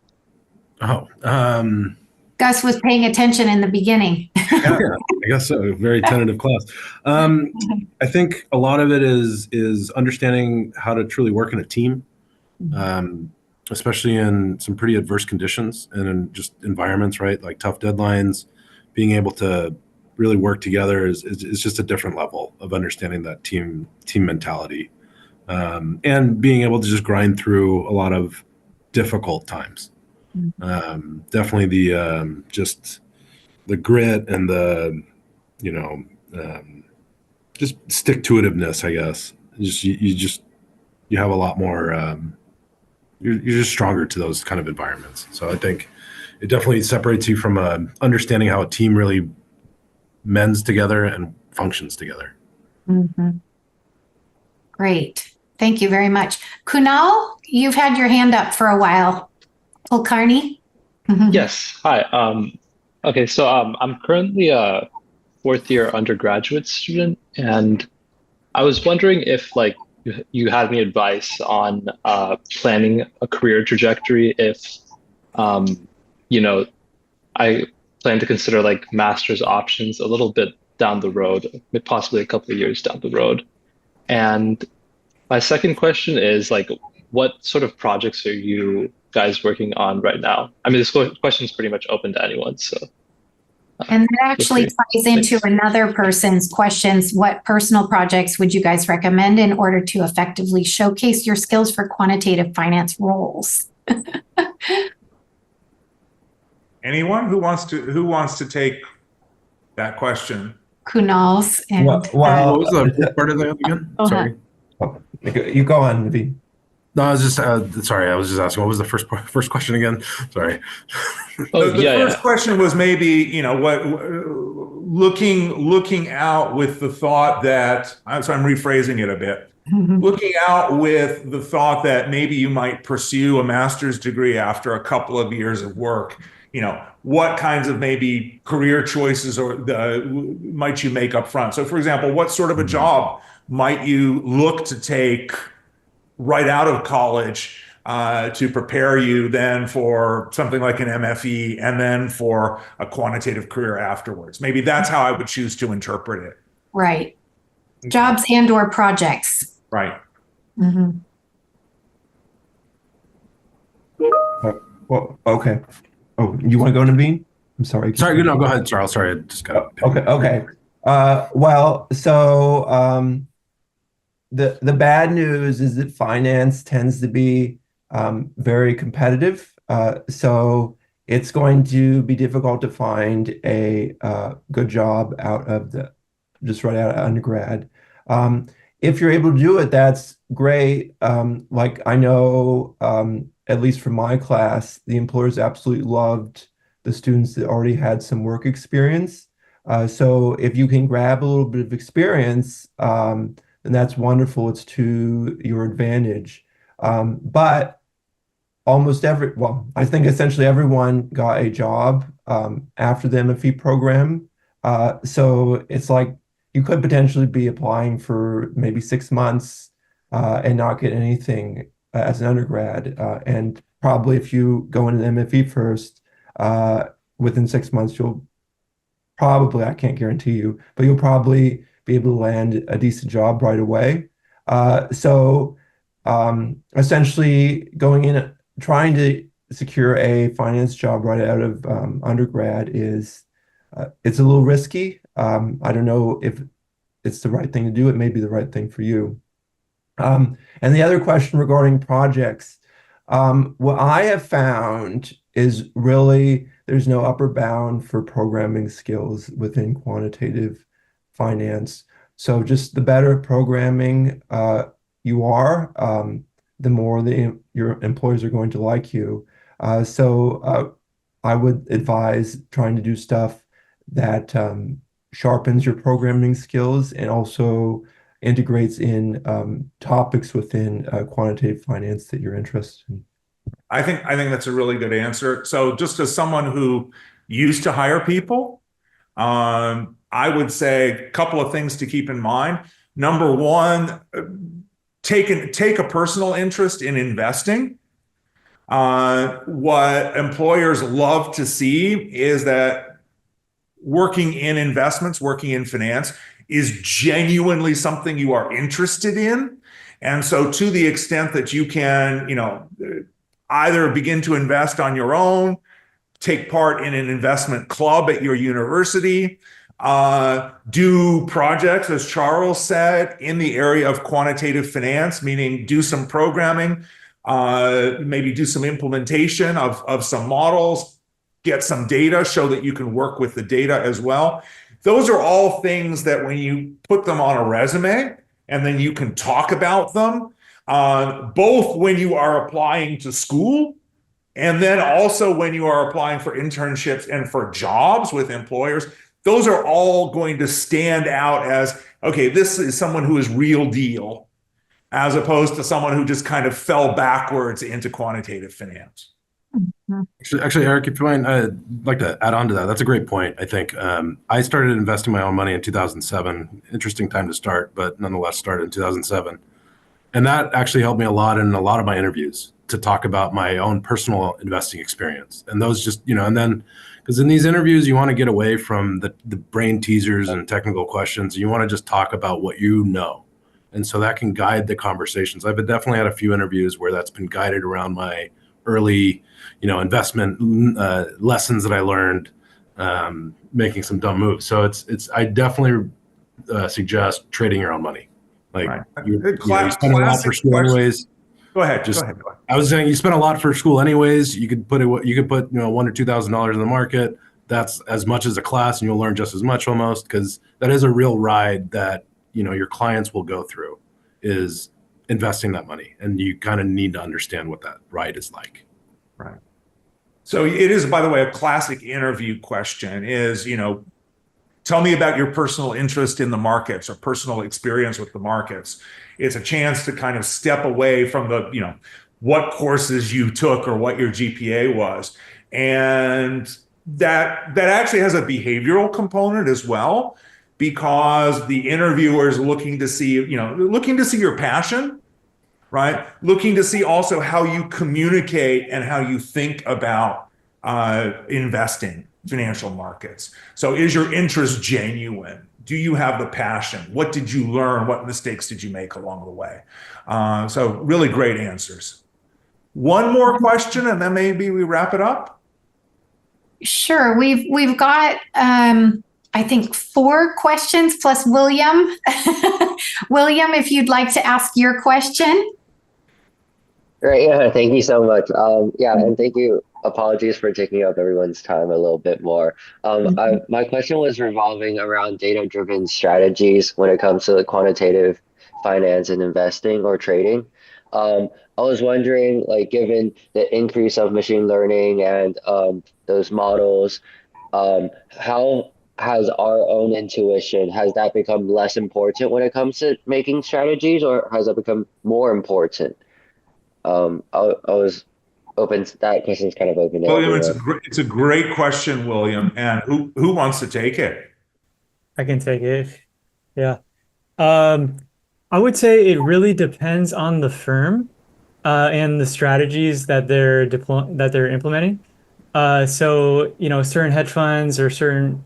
Gus was paying attention in the beginning. Yeah, I guess so. Very tentative class. I think a lot of it is understanding how to truly work in a team, especially in some pretty adverse conditions and in just environments, right? Like tough deadlines. Being able to really work together is just a different level of understanding that team mentality, and being able to just grind through a lot of difficult times. Definitely the just the grit and the just stick-to-itiveness, I guess. You have a lot more. You're just stronger to those kind of environments. So I think it definitely separates you from understanding how a team really mends together and functions together. Great. Thank you very much. Kunal, you've had your hand up for a while. Kulkarni? Yes. Hi. Okay, so I'm currently a fourth year undergraduate student, and I was wondering if you had any advice on planning a career trajectory if I plan to consider master's options a little bit down the road, possibly a couple of years down the road. And my second question is what sort of projects are you guys working on right now? I mean, this question is pretty much open to anyone. So, and that actually ties into another person's questions. What personal projects would you guys recommend in order to effectively showcase your skills for quantitative finance roles? Anyone who wants to take that question? Kunal's and what was the part of that again? Sorry. You go on, Naveen. No, I was just sorry. I was just asking, what was the first question again? Sorry. The first question was maybe what looking out with the thought that so I'm rephrasing it a bit. Looking out with the thought that maybe you might pursue a master's degree after a couple of years of work. What kinds of maybe career choices might you make up front? So, for example, what sort of a job might you look to take right out of college to prepare you then for something like an MFE and then for a quantitative career afterwards? Maybe that's how I would choose to interpret it. Right. Okay. Jobs and/or projects. Right. Well, okay. Oh, you want to go, Naveen? I'm sorry. Sorry, no, go ahead, Charles. Sorry, I just got it. Okay. Well, so the bad news is that finance tends to be very competitive. So it's going to be difficult to find a good job right out of undergrad. If you're able to do it, that's great. I know, at least for my class, the employers absolutely loved the students that already had some work experience. So if you can grab a little bit of experience, then that's wonderful. It's to your advantage. But I think essentially everyone got a job after the MFE program. So it's like you could potentially be applying for maybe 6 months and not get anything as an undergrad. And probably if you go into the MFE first, within 6 months, you'll probably, I can't guarantee you, but you'll probably be able to land a decent job right away. So essentially going in, trying to secure a finance job right out of undergrad is, it's a little risky. I don't know if it's the right thing to do. It may be the right thing for you. And the other question regarding projects, what I have found is really there's no upper bound for programming skills within quantitative finance. So just the better programming you are, the more your employers are going to like you. So I would advise trying to do stuff that sharpens your programming skills and also integrates in topics within quantitative finance that you're interested in. I think that's a really good answer. So just as someone who used to hire people, I would say a couple of things to keep in mind. Number one, take a personal interest in investing. What employers love to see is that working in investments, working in finance is genuinely something you are interested in. And so to the extent that you can, either begin to invest on your own, take part in an investment club at your university, do projects, as Charles said, in the area of quantitative finance, meaning do some programming, maybe do some implementation of some models, get some data, show that you can work with the data as well. Those are all things that when you put them on a resume and then you can talk about them, both when you are applying to school and then also when you are applying for internships and for jobs with employers, those are all going to stand out as, okay, this is someone who is real deal, as opposed to someone who just kind of fell backwards into quantitative finance. Actually, Eric, if you mind, I'd like to add on to that. That's a great point, I think. I started investing my own money in 2007. Interesting time to start, but nonetheless started in 2007. And that actually helped me a lot in a lot of my interviews to talk about my own personal investing experience. And those just, and then, because in these interviews, you want to get away from the brain teasers and technical questions. You want to just talk about what you know. And so that can guide the conversations. I've definitely had a few interviews where that's been guided around my early, investment lessons that I learned, making some dumb moves. So I definitely suggest trading your own money. Like Right. you spend a lot for school anyways. Go ahead. I was saying you spend a lot for school anyways. You could put $1,000 or $2,000 in the market. That's as much as a class, and you'll learn just as much almost, because that is a real ride that your clients will go through, is investing that money, and you kind of need to understand what that ride is like. Right. So it is, by the way, a classic interview question is, tell me about your personal interest in the markets or personal experience with the markets. It's a chance to kind of step away from the, what courses you took or what your GPA was. And that actually has a behavioral component as well, because the interviewer is looking to see your passion, right? Looking to see also how you communicate and how you think about investing, financial markets. So is your interest genuine? Do you have the passion? What did you learn? What mistakes did you make along the way? So really great answers. One more question, and then maybe we wrap it up. Sure. We've got I think 4 questions plus William. William, if you'd like to ask your question. Right. Yeah. Thank you so much. And thank you. Apologies for taking up everyone's time a little bit more. My question was revolving around data-driven strategies when it comes to the quantitative finance and investing or trading. I was wondering, given the increase of machine learning and those models, how has our own intuition, has that become less important when it comes to making strategies, or has that become more important? I was open. That question's kind of open. William, it's a great question, William. And who wants to take it? I can take it. Yeah. Um, I would say it really depends on the firm and the strategies that they're implementing. So, certain hedge funds or certain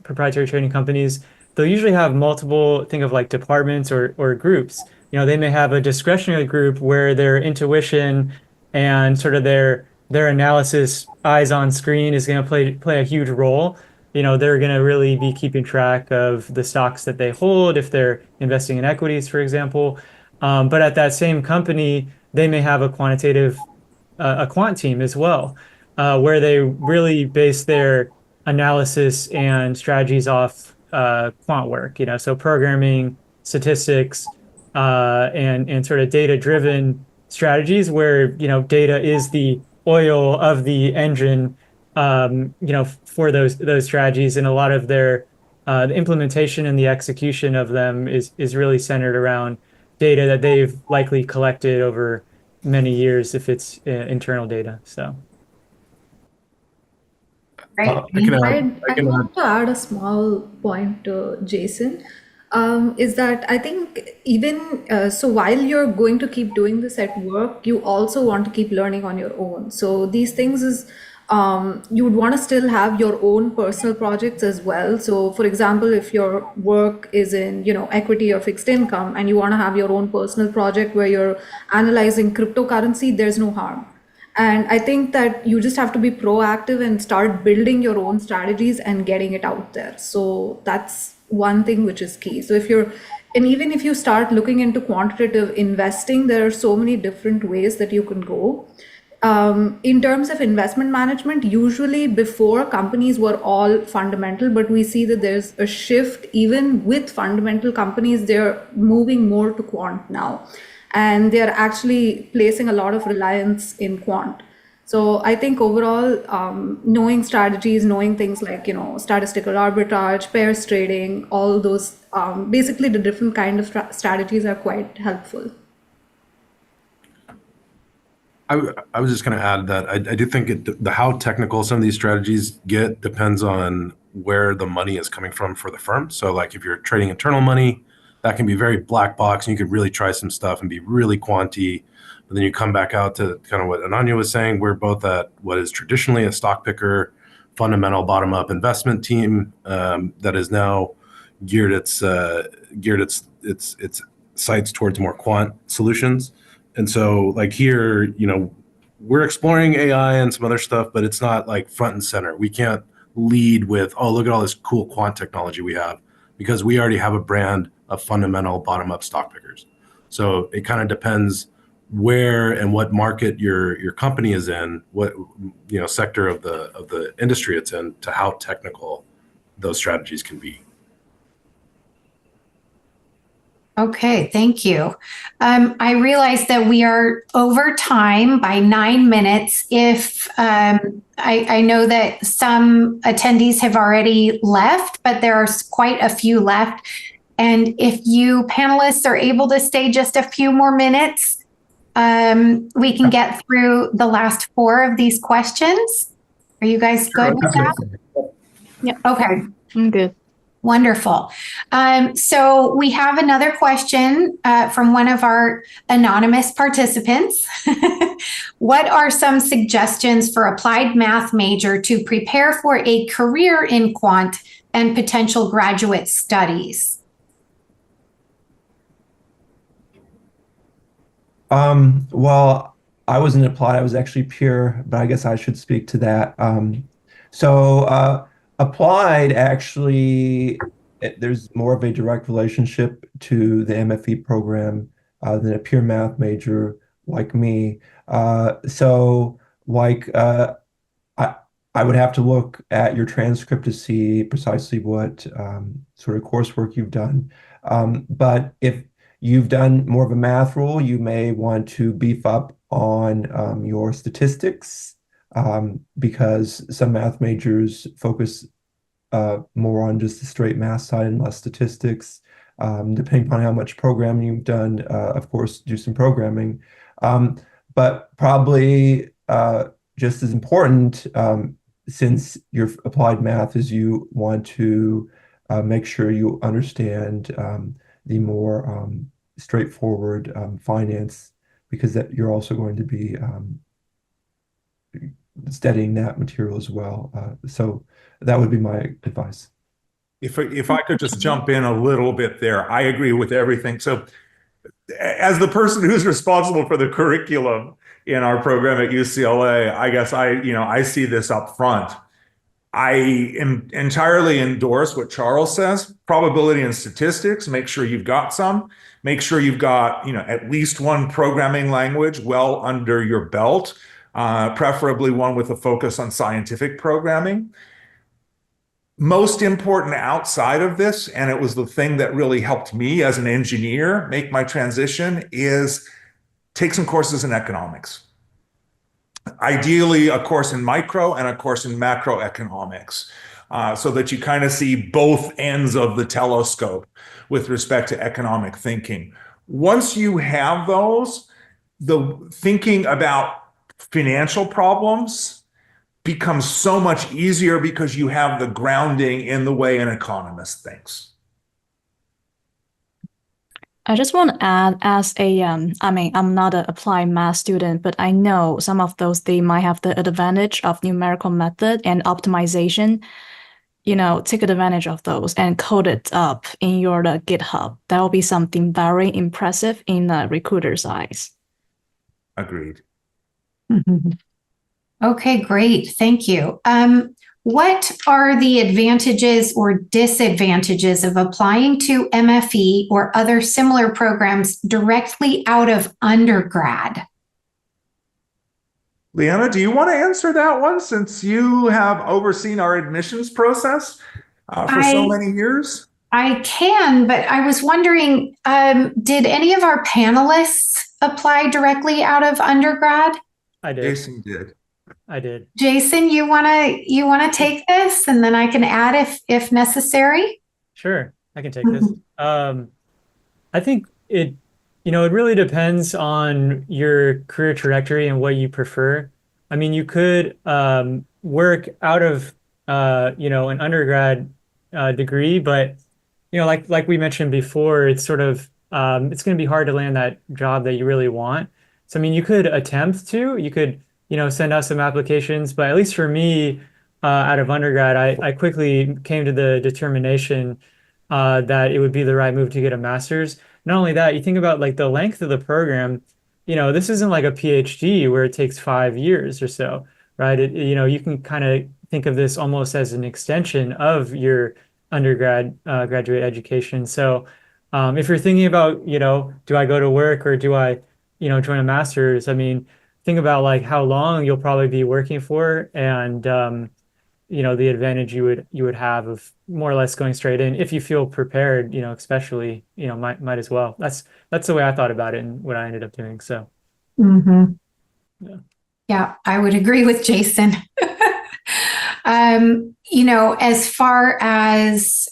proprietary trading companies, they'll usually have multiple, think of like departments or groups. They may have a discretionary group where their intuition and sort of their analysis, eyes on screen, is going to play a huge role. They're going to really be keeping track of the stocks that they hold if they're investing in equities, for example. But at that same company, they may have a quant team as well, where they really base their analysis and strategies off quant work, so programming, statistics, and sort of data-driven strategies where, data is the oil of the engine, for those strategies, and a lot of the implementation and the execution of them is really centered around data that they've likely collected over many years if it's internal data. So. Great. I'd want to add a small point to Jason. Is that I think even so, while you're going to keep doing this at work, you also want to keep learning on your own. So these things is you would want to still have your own personal projects as well. So for example, if your work is in, equity or fixed income, and you want to have your own personal project where you're analyzing cryptocurrency, there's no harm. And I think that you just have to be proactive and start building your own strategies and getting it out there. So that's one thing which is key. So even if you start looking into quantitative investing, there are so many different ways that you can go. In terms of investment management, usually before, companies were all fundamental, but we see that there's a shift. Even with fundamental companies, they're moving more to quant now, and they're actually placing a lot of reliance in quant. So I think overall, knowing strategies, knowing things like, statistical arbitrage, pairs trading, all those, basically the different kind of strategies are quite helpful. I was just going to add that I do think how technical some of these strategies get depends on where the money is coming from for the firm. So like if you're trading internal money, that can be very black box, and you could really try some stuff and be really quanty. But then you come back out to kind of what Ananya was saying. We're both at what is traditionally a stock picker, fundamental bottom up investment team that is now geared its sights towards more quant solutions. And so like here, we're exploring AI and some other stuff, but it's not like front and center. We can't lead with, oh, look at all this cool quant technology we have, because we already have a brand of fundamental bottom-up stock pickers. So it kind of depends where and what market your company is in, what sector of the industry it's in, to how technical those strategies can be. Okay, thank you. I realize that we are over time by 9 minutes. If I know that some attendees have already left, but there are quite a few left. And if you panelists are able to stay just a few more minutes, we can get through the last 4 of these questions. Are you guys good with that? Yeah. Okay. I'm good. Wonderful. So we have another question from one of our anonymous participants. What are some suggestions for applied math major to prepare for a career in quant and potential graduate studies? Well, I wasn't applied, I was actually pure, but I guess I should speak to that. Applied, actually, there's more of a direct relationship to the MFE program than a pure math major like me. I would have to look at your transcript to see precisely what sort of coursework you've done. But if you've done more of a math role, you may want to beef up on your statistics, because some math majors focus more on just the straight math side and less statistics. Depending upon how much programming you've done, of course, do some programming. But probably just as important, since your applied math is you want to make sure you understand the more straightforward finance, because that you're also going to be studying that material as well. So that would be my advice. If I could just jump in a little bit there, I agree with everything. So as the person who's responsible for the curriculum in our program at UCLA, I guess I see this up front. I entirely endorse what Charles says. Probability and statistics, make sure you've got some. Make sure you've got, at least one programming language well under your belt, preferably one with a focus on scientific programming. Most important outside of this, and it was the thing that really helped me as an engineer make my transition, is take some courses in economics. Ideally, a course in micro and a course in macroeconomics, so that you kind of see both ends of the telescope with respect to economic thinking. Once you have those, the thinking about financial problems becomes so much easier because you have the grounding in the way an economist thinks. I just want to add, as I'm not an applied math student, but I know some of those, they might have the advantage of numerical method and optimization. Take advantage of those and code it up in your GitHub. That will be something very impressive in the recruiter's eyes. Agreed. Okay, great. Thank you. What are the advantages or disadvantages of applying to MFE or other similar programs directly out of undergrad? Leanna, do you want to answer that one, since you have overseen our admissions process for so many years? I can, but I was wondering, did any of our panelists apply directly out of undergrad? I did. Jason did. I did. Jason, you wanna take this, and then I can add if necessary? Sure, I can take this. I think it really depends on your career trajectory and what you prefer. I mean, you could work out of an undergrad degree, but like we mentioned before, it's sort of it's going to be hard to land that job that you really want. So I mean, you could attempt to. You could send out some applications, but at least for me, out of undergrad, I quickly came to the determination that it would be the right move to get a master's. Not only that, you think about like the length of the program, this isn't like a PhD where it takes 5 years or so, right? You can kind of think of this almost as an extension of your graduate education. So if you're thinking about, do I go to work or do I, join a master's? I mean, think about like how long you'll probably be working for, and the advantage you would have of more or less going straight in if you feel prepared, especially, might as well. That's the way I thought about it and what I ended up doing. So yeah, I would agree with Jason. As far as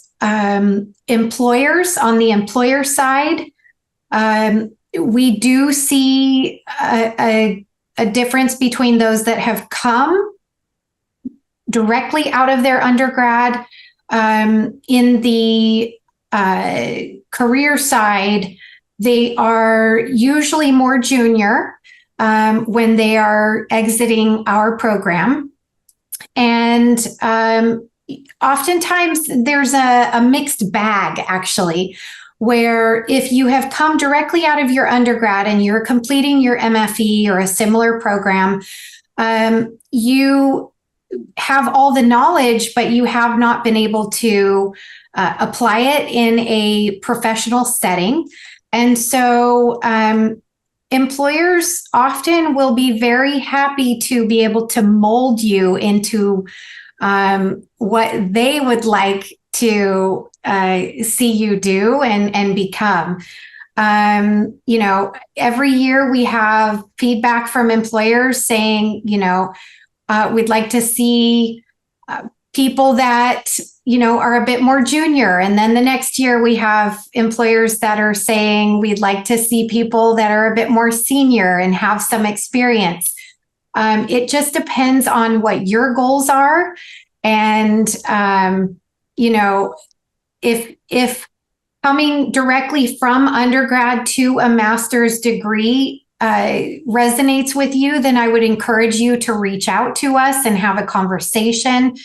employers, on the employer side, we do see a difference between those that have come directly out of their undergrad. In the career side, they are usually more junior when they are exiting our program. And oftentimes there's a mixed bag, actually, where if you have come directly out of your undergrad and you're completing your MFE or a similar program, you have all the knowledge, but you have not been able to apply it in a professional setting. And so employers often will be very happy to be able to mold you into what they would like to see you do and become. Every year we have feedback from employers saying, we'd like to see people that, are a bit more junior. And then the next year we have employers that are saying, we'd like to see people that are a bit more senior and have some experience. It just depends on what your goals are. And, if coming directly from undergrad to a master's degree resonates with you, then I would encourage you to reach out to us and have a conversation.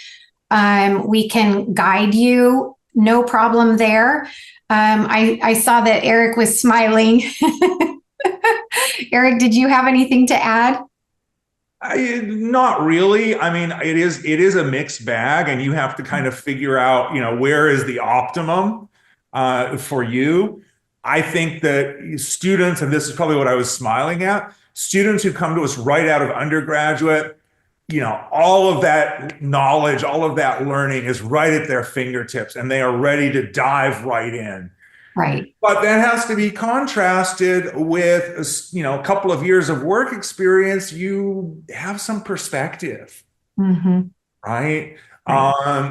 We can guide you, no problem there. I saw that Eric was smiling. Eric, did you have anything to add? Not really. I mean, it is a mixed bag, and you have to kind of figure out, where is the optimum for you. I think that students, and this is probably what I was smiling at, students who come to us right out of undergraduate, all of that knowledge, all of that learning is right at their fingertips, and they are ready to dive right in. Right. But that has to be contrasted with, a couple of years of work experience. You have some perspective, right?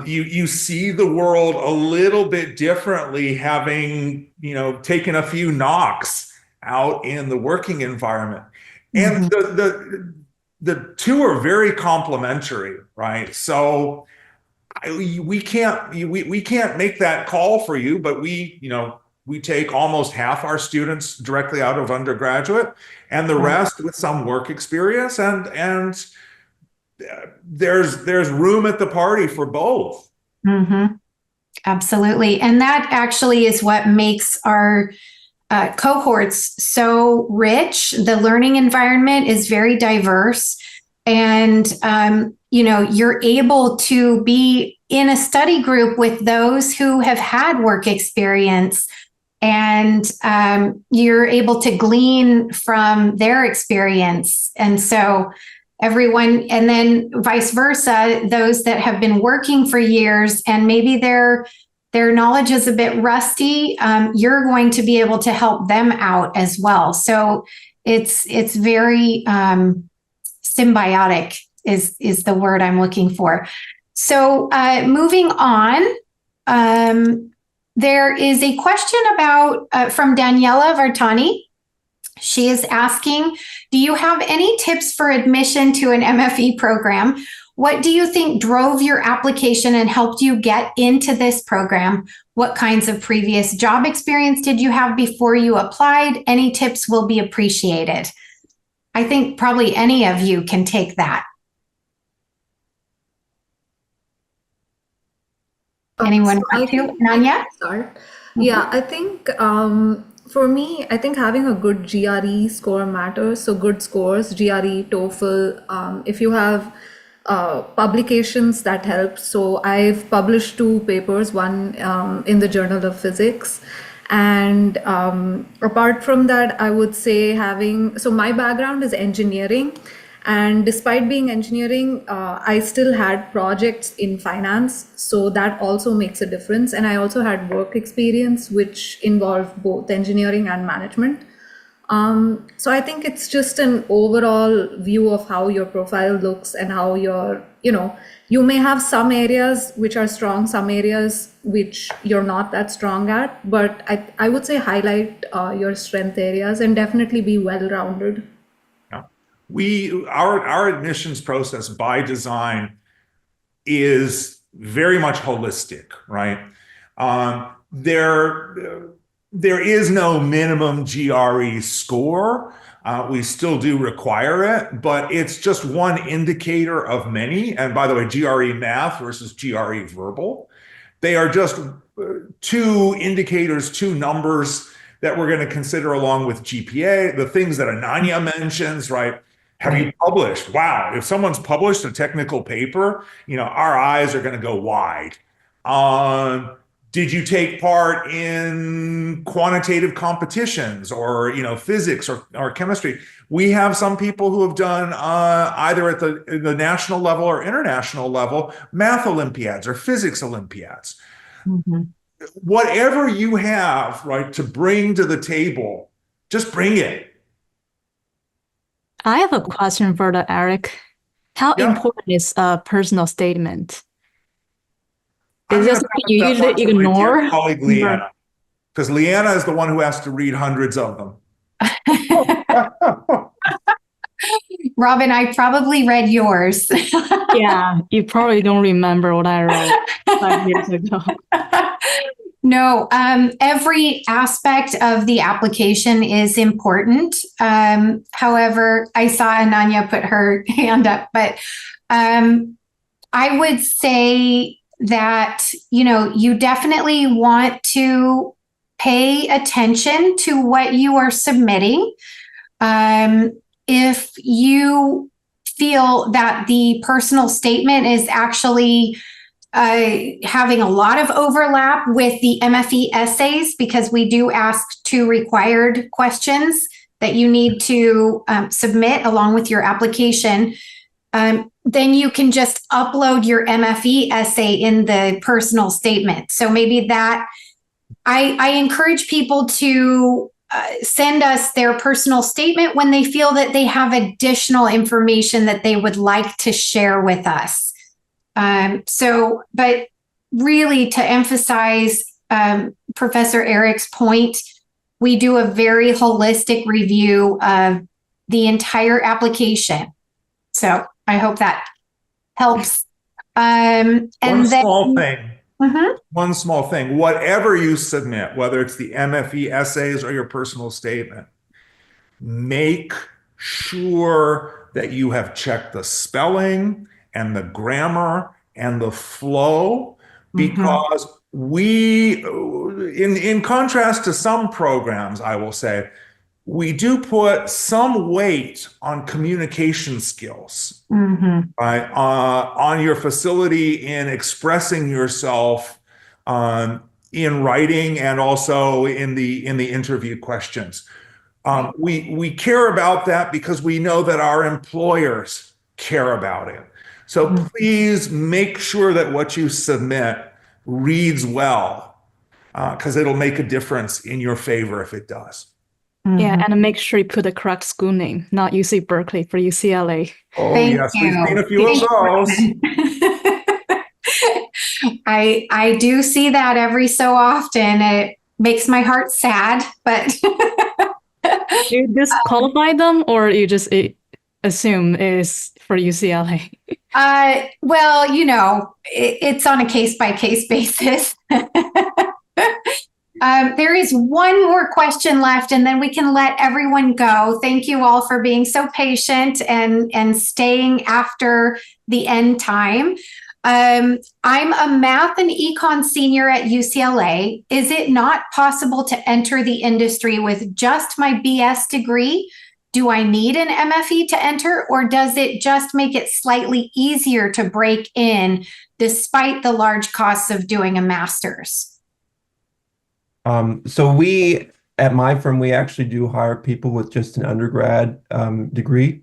You see the world a little bit differently, having, taken a few knocks out in the working environment. And the two are very complementary, right? So we can't make that call for you, but we take almost half our students directly out of undergraduate, and the rest with some work experience, and there's room at the party for both. Absolutely. And that actually is what makes our cohorts so rich. The learning environment is very diverse, and you're able to be in a study group with those who have had work experience, and you're able to glean from their experience. And so everyone, and then vice versa, those that have been working for years and maybe their knowledge is a bit rusty, you're going to be able to help them out as well. So it's very symbiotic is the word I'm looking for. So moving on, there is a question about from Daniela Vartani. She is asking, do you have any tips for admission to an MFE program? What do you think drove your application and helped you get into this program? What kinds of previous job experience did you have before you applied? Any tips will be appreciated. I think probably any of you can take that. Anyone want to? Ananya? Yeah, I think for me, I think having a good GRE score matters. So good scores, GRE, TOEFL. If you have publications, that helps. So I've published 2 papers, one in the Journal of Physics. And apart from that, I would say so my background is engineering. And despite being engineering, I still had projects in finance. So that also makes a difference. And I also had work experience, which involved both engineering and management. So I think it's just an overall view of how your profile looks and how you may have some areas which are strong, some areas which you're not that strong at. But I would say highlight your strength areas and definitely be well-rounded. Our admissions process by design is very much holistic, right? There is no minimum GRE score. We still do require it, but it's just one indicator of many. And by the way, GRE math versus GRE verbal, they are just 2 indicators, 2 numbers that we're going to consider along with GPA, the things that Ananya mentions, right? Have you published? Wow, if someone's published a technical paper, our eyes are going to go wide. Did you take part in quantitative competitions or, physics or chemistry? We have some people who have done either at the national level or international level, math Olympiads or physics Olympiads. Whatever you have, right, to bring to the table, just bring it. I have a question for Eric. How important is a personal statement? Is this something you usually ignore? My colleague Leanna, because Leanna is the one who has to read hundreds of them. Robin, I probably read yours. Yeah, you probably don't remember what I wrote 5 years ago. No, every aspect of the application is important. However, I saw Ananya put her hand up, but I would say that, you definitely want to pay attention to what you are submitting. If you feel that the personal statement is actually having a lot of overlap with the MFE essays, because we do ask 2 required questions that you need to submit along with your application, then you can just upload your MFE essay in the personal statement. So maybe that, I encourage people to send us their personal statement when they feel that they have additional information that they would like to share with us. But really, to emphasize Professor Eric's point, we do a very holistic review of the entire application. So I hope that helps. One small thing, whatever you submit, whether it's the MFE essays or your personal statement, make sure that you have checked the spelling and the grammar and the flow, because we, in contrast to some programs, I will say, we do put some weight on communication skills, right? On your facility in expressing yourself in writing and also in the interview questions. We care about that because we know that our employers care about it. So please make sure that what you submit reads well, because it'll make a difference in your favor if it does. Yeah, and make sure you put the correct school name, not UC Berkeley for UCLA. Oh, Thank yes, you. we've seen a few of those. I do see that every so often. It makes my heart sad, but Do you disqualify them, or you just assume is for UCLA? well, it's on a case-by-case basis. There is one more question left, and then we can let everyone go. Thank you all for being so patient and staying after the end time. I'm a math and econ senior at UCLA. Is it not possible to enter the industry with just my BS degree? Do I need an MFE to enter, or does it just make it slightly easier to break in despite the large costs of doing a master's? So we, at my firm, we actually do hire people with just an undergrad degree.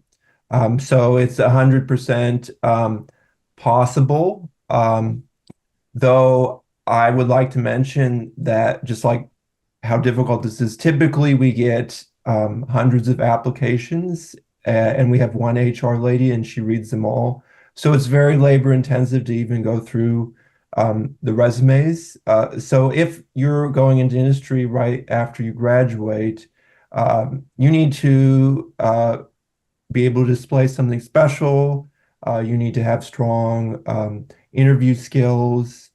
So it's 100% possible. Though I would like to mention that, just like how difficult this is, typically we get hundreds of applications, and we have one HR lady and she reads them all. So it's very labor intensive to even go through the resumes. So if you're going into industry right after you graduate, you need to be able to display something special. You need to have strong interview skills.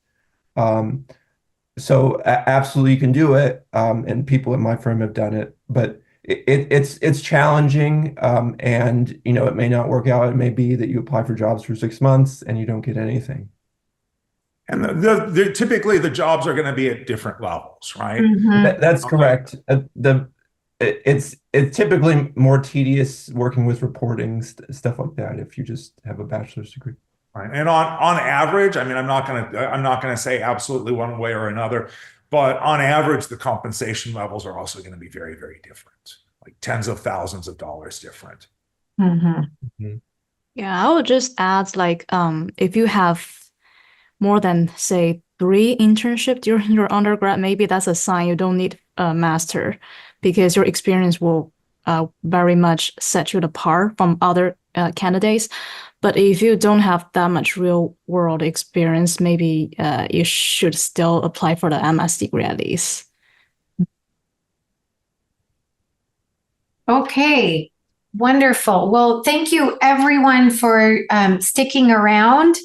So absolutely you can do it, and people at my firm have done it, but it's challenging, and it may not work out. It may be that you apply for jobs for 6 months and you don't get anything. And typically the jobs are going to be at different levels, right? That's correct. It's typically more tedious working with reporting, stuff like that, if you just have a bachelor's degree. Right. And on average, I mean, I'm not going to say absolutely one way or another, but on average, the compensation levels are also going to be very, very different, like tens of thousands of dollars different. Yeah, I would just add, like, if you have more than, say, 3 internships during your undergrad, maybe that's a sign you don't need a master, because your experience will very much set you apart from other candidates. But if you don't have that much real world experience, maybe you should still apply for the MS degree at least. Okay, wonderful. Well, thank you everyone for sticking around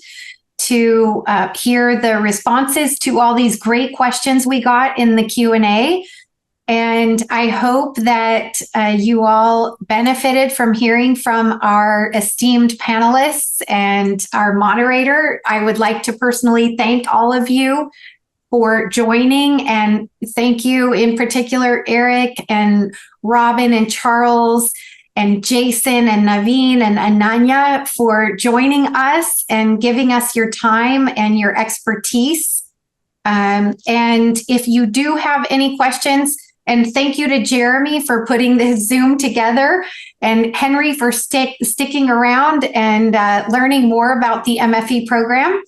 to hear the responses to all these great questions we got in the Q&A. And I hope that you all benefited from hearing from our esteemed panelists and our moderator. I would like to personally thank all of you for joining, and thank you in particular, Eric and Robin and Charles and Jason and Naveen and Ananya for joining us and giving us your time and your expertise. And if you do have any questions, and thank you to Jeremy for putting this Zoom together, and Henry for sticking around and learning more about the MFE program.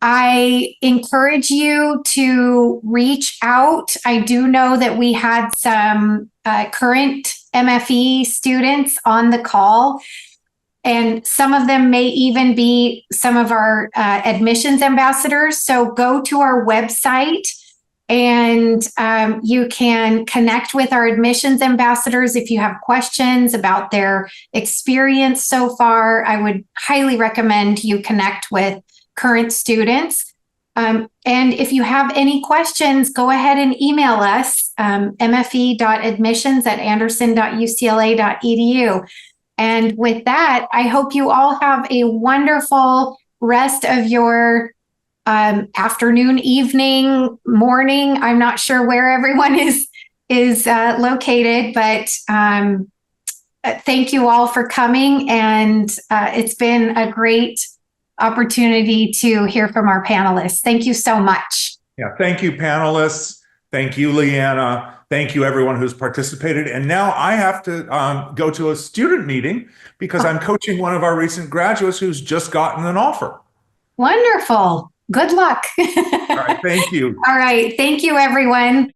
I encourage you to reach out. I do know that we had some current MFE students on the call, and some of them may even be some of our admissions ambassadors. So go to our website and you can connect with our admissions ambassadors if you have questions about their experience so far. I would highly recommend you connect with current students. And if you have any questions, go ahead and email us, mfe.admissions@anderson.ucla.edu. And with that, I hope you all have a wonderful rest of your afternoon, evening, morning. I'm not sure where everyone is located, but thank you all for coming. And it's been a great opportunity to hear from our panelists. Thank you so much. Yeah, thank you, panelists. Thank you, Leanna. Thank you, everyone who's participated. And now I have to go to a student meeting because I'm coaching one of our recent graduates who's just gotten an offer. Wonderful. Good luck. All right, thank you. All right. Thank you, everyone.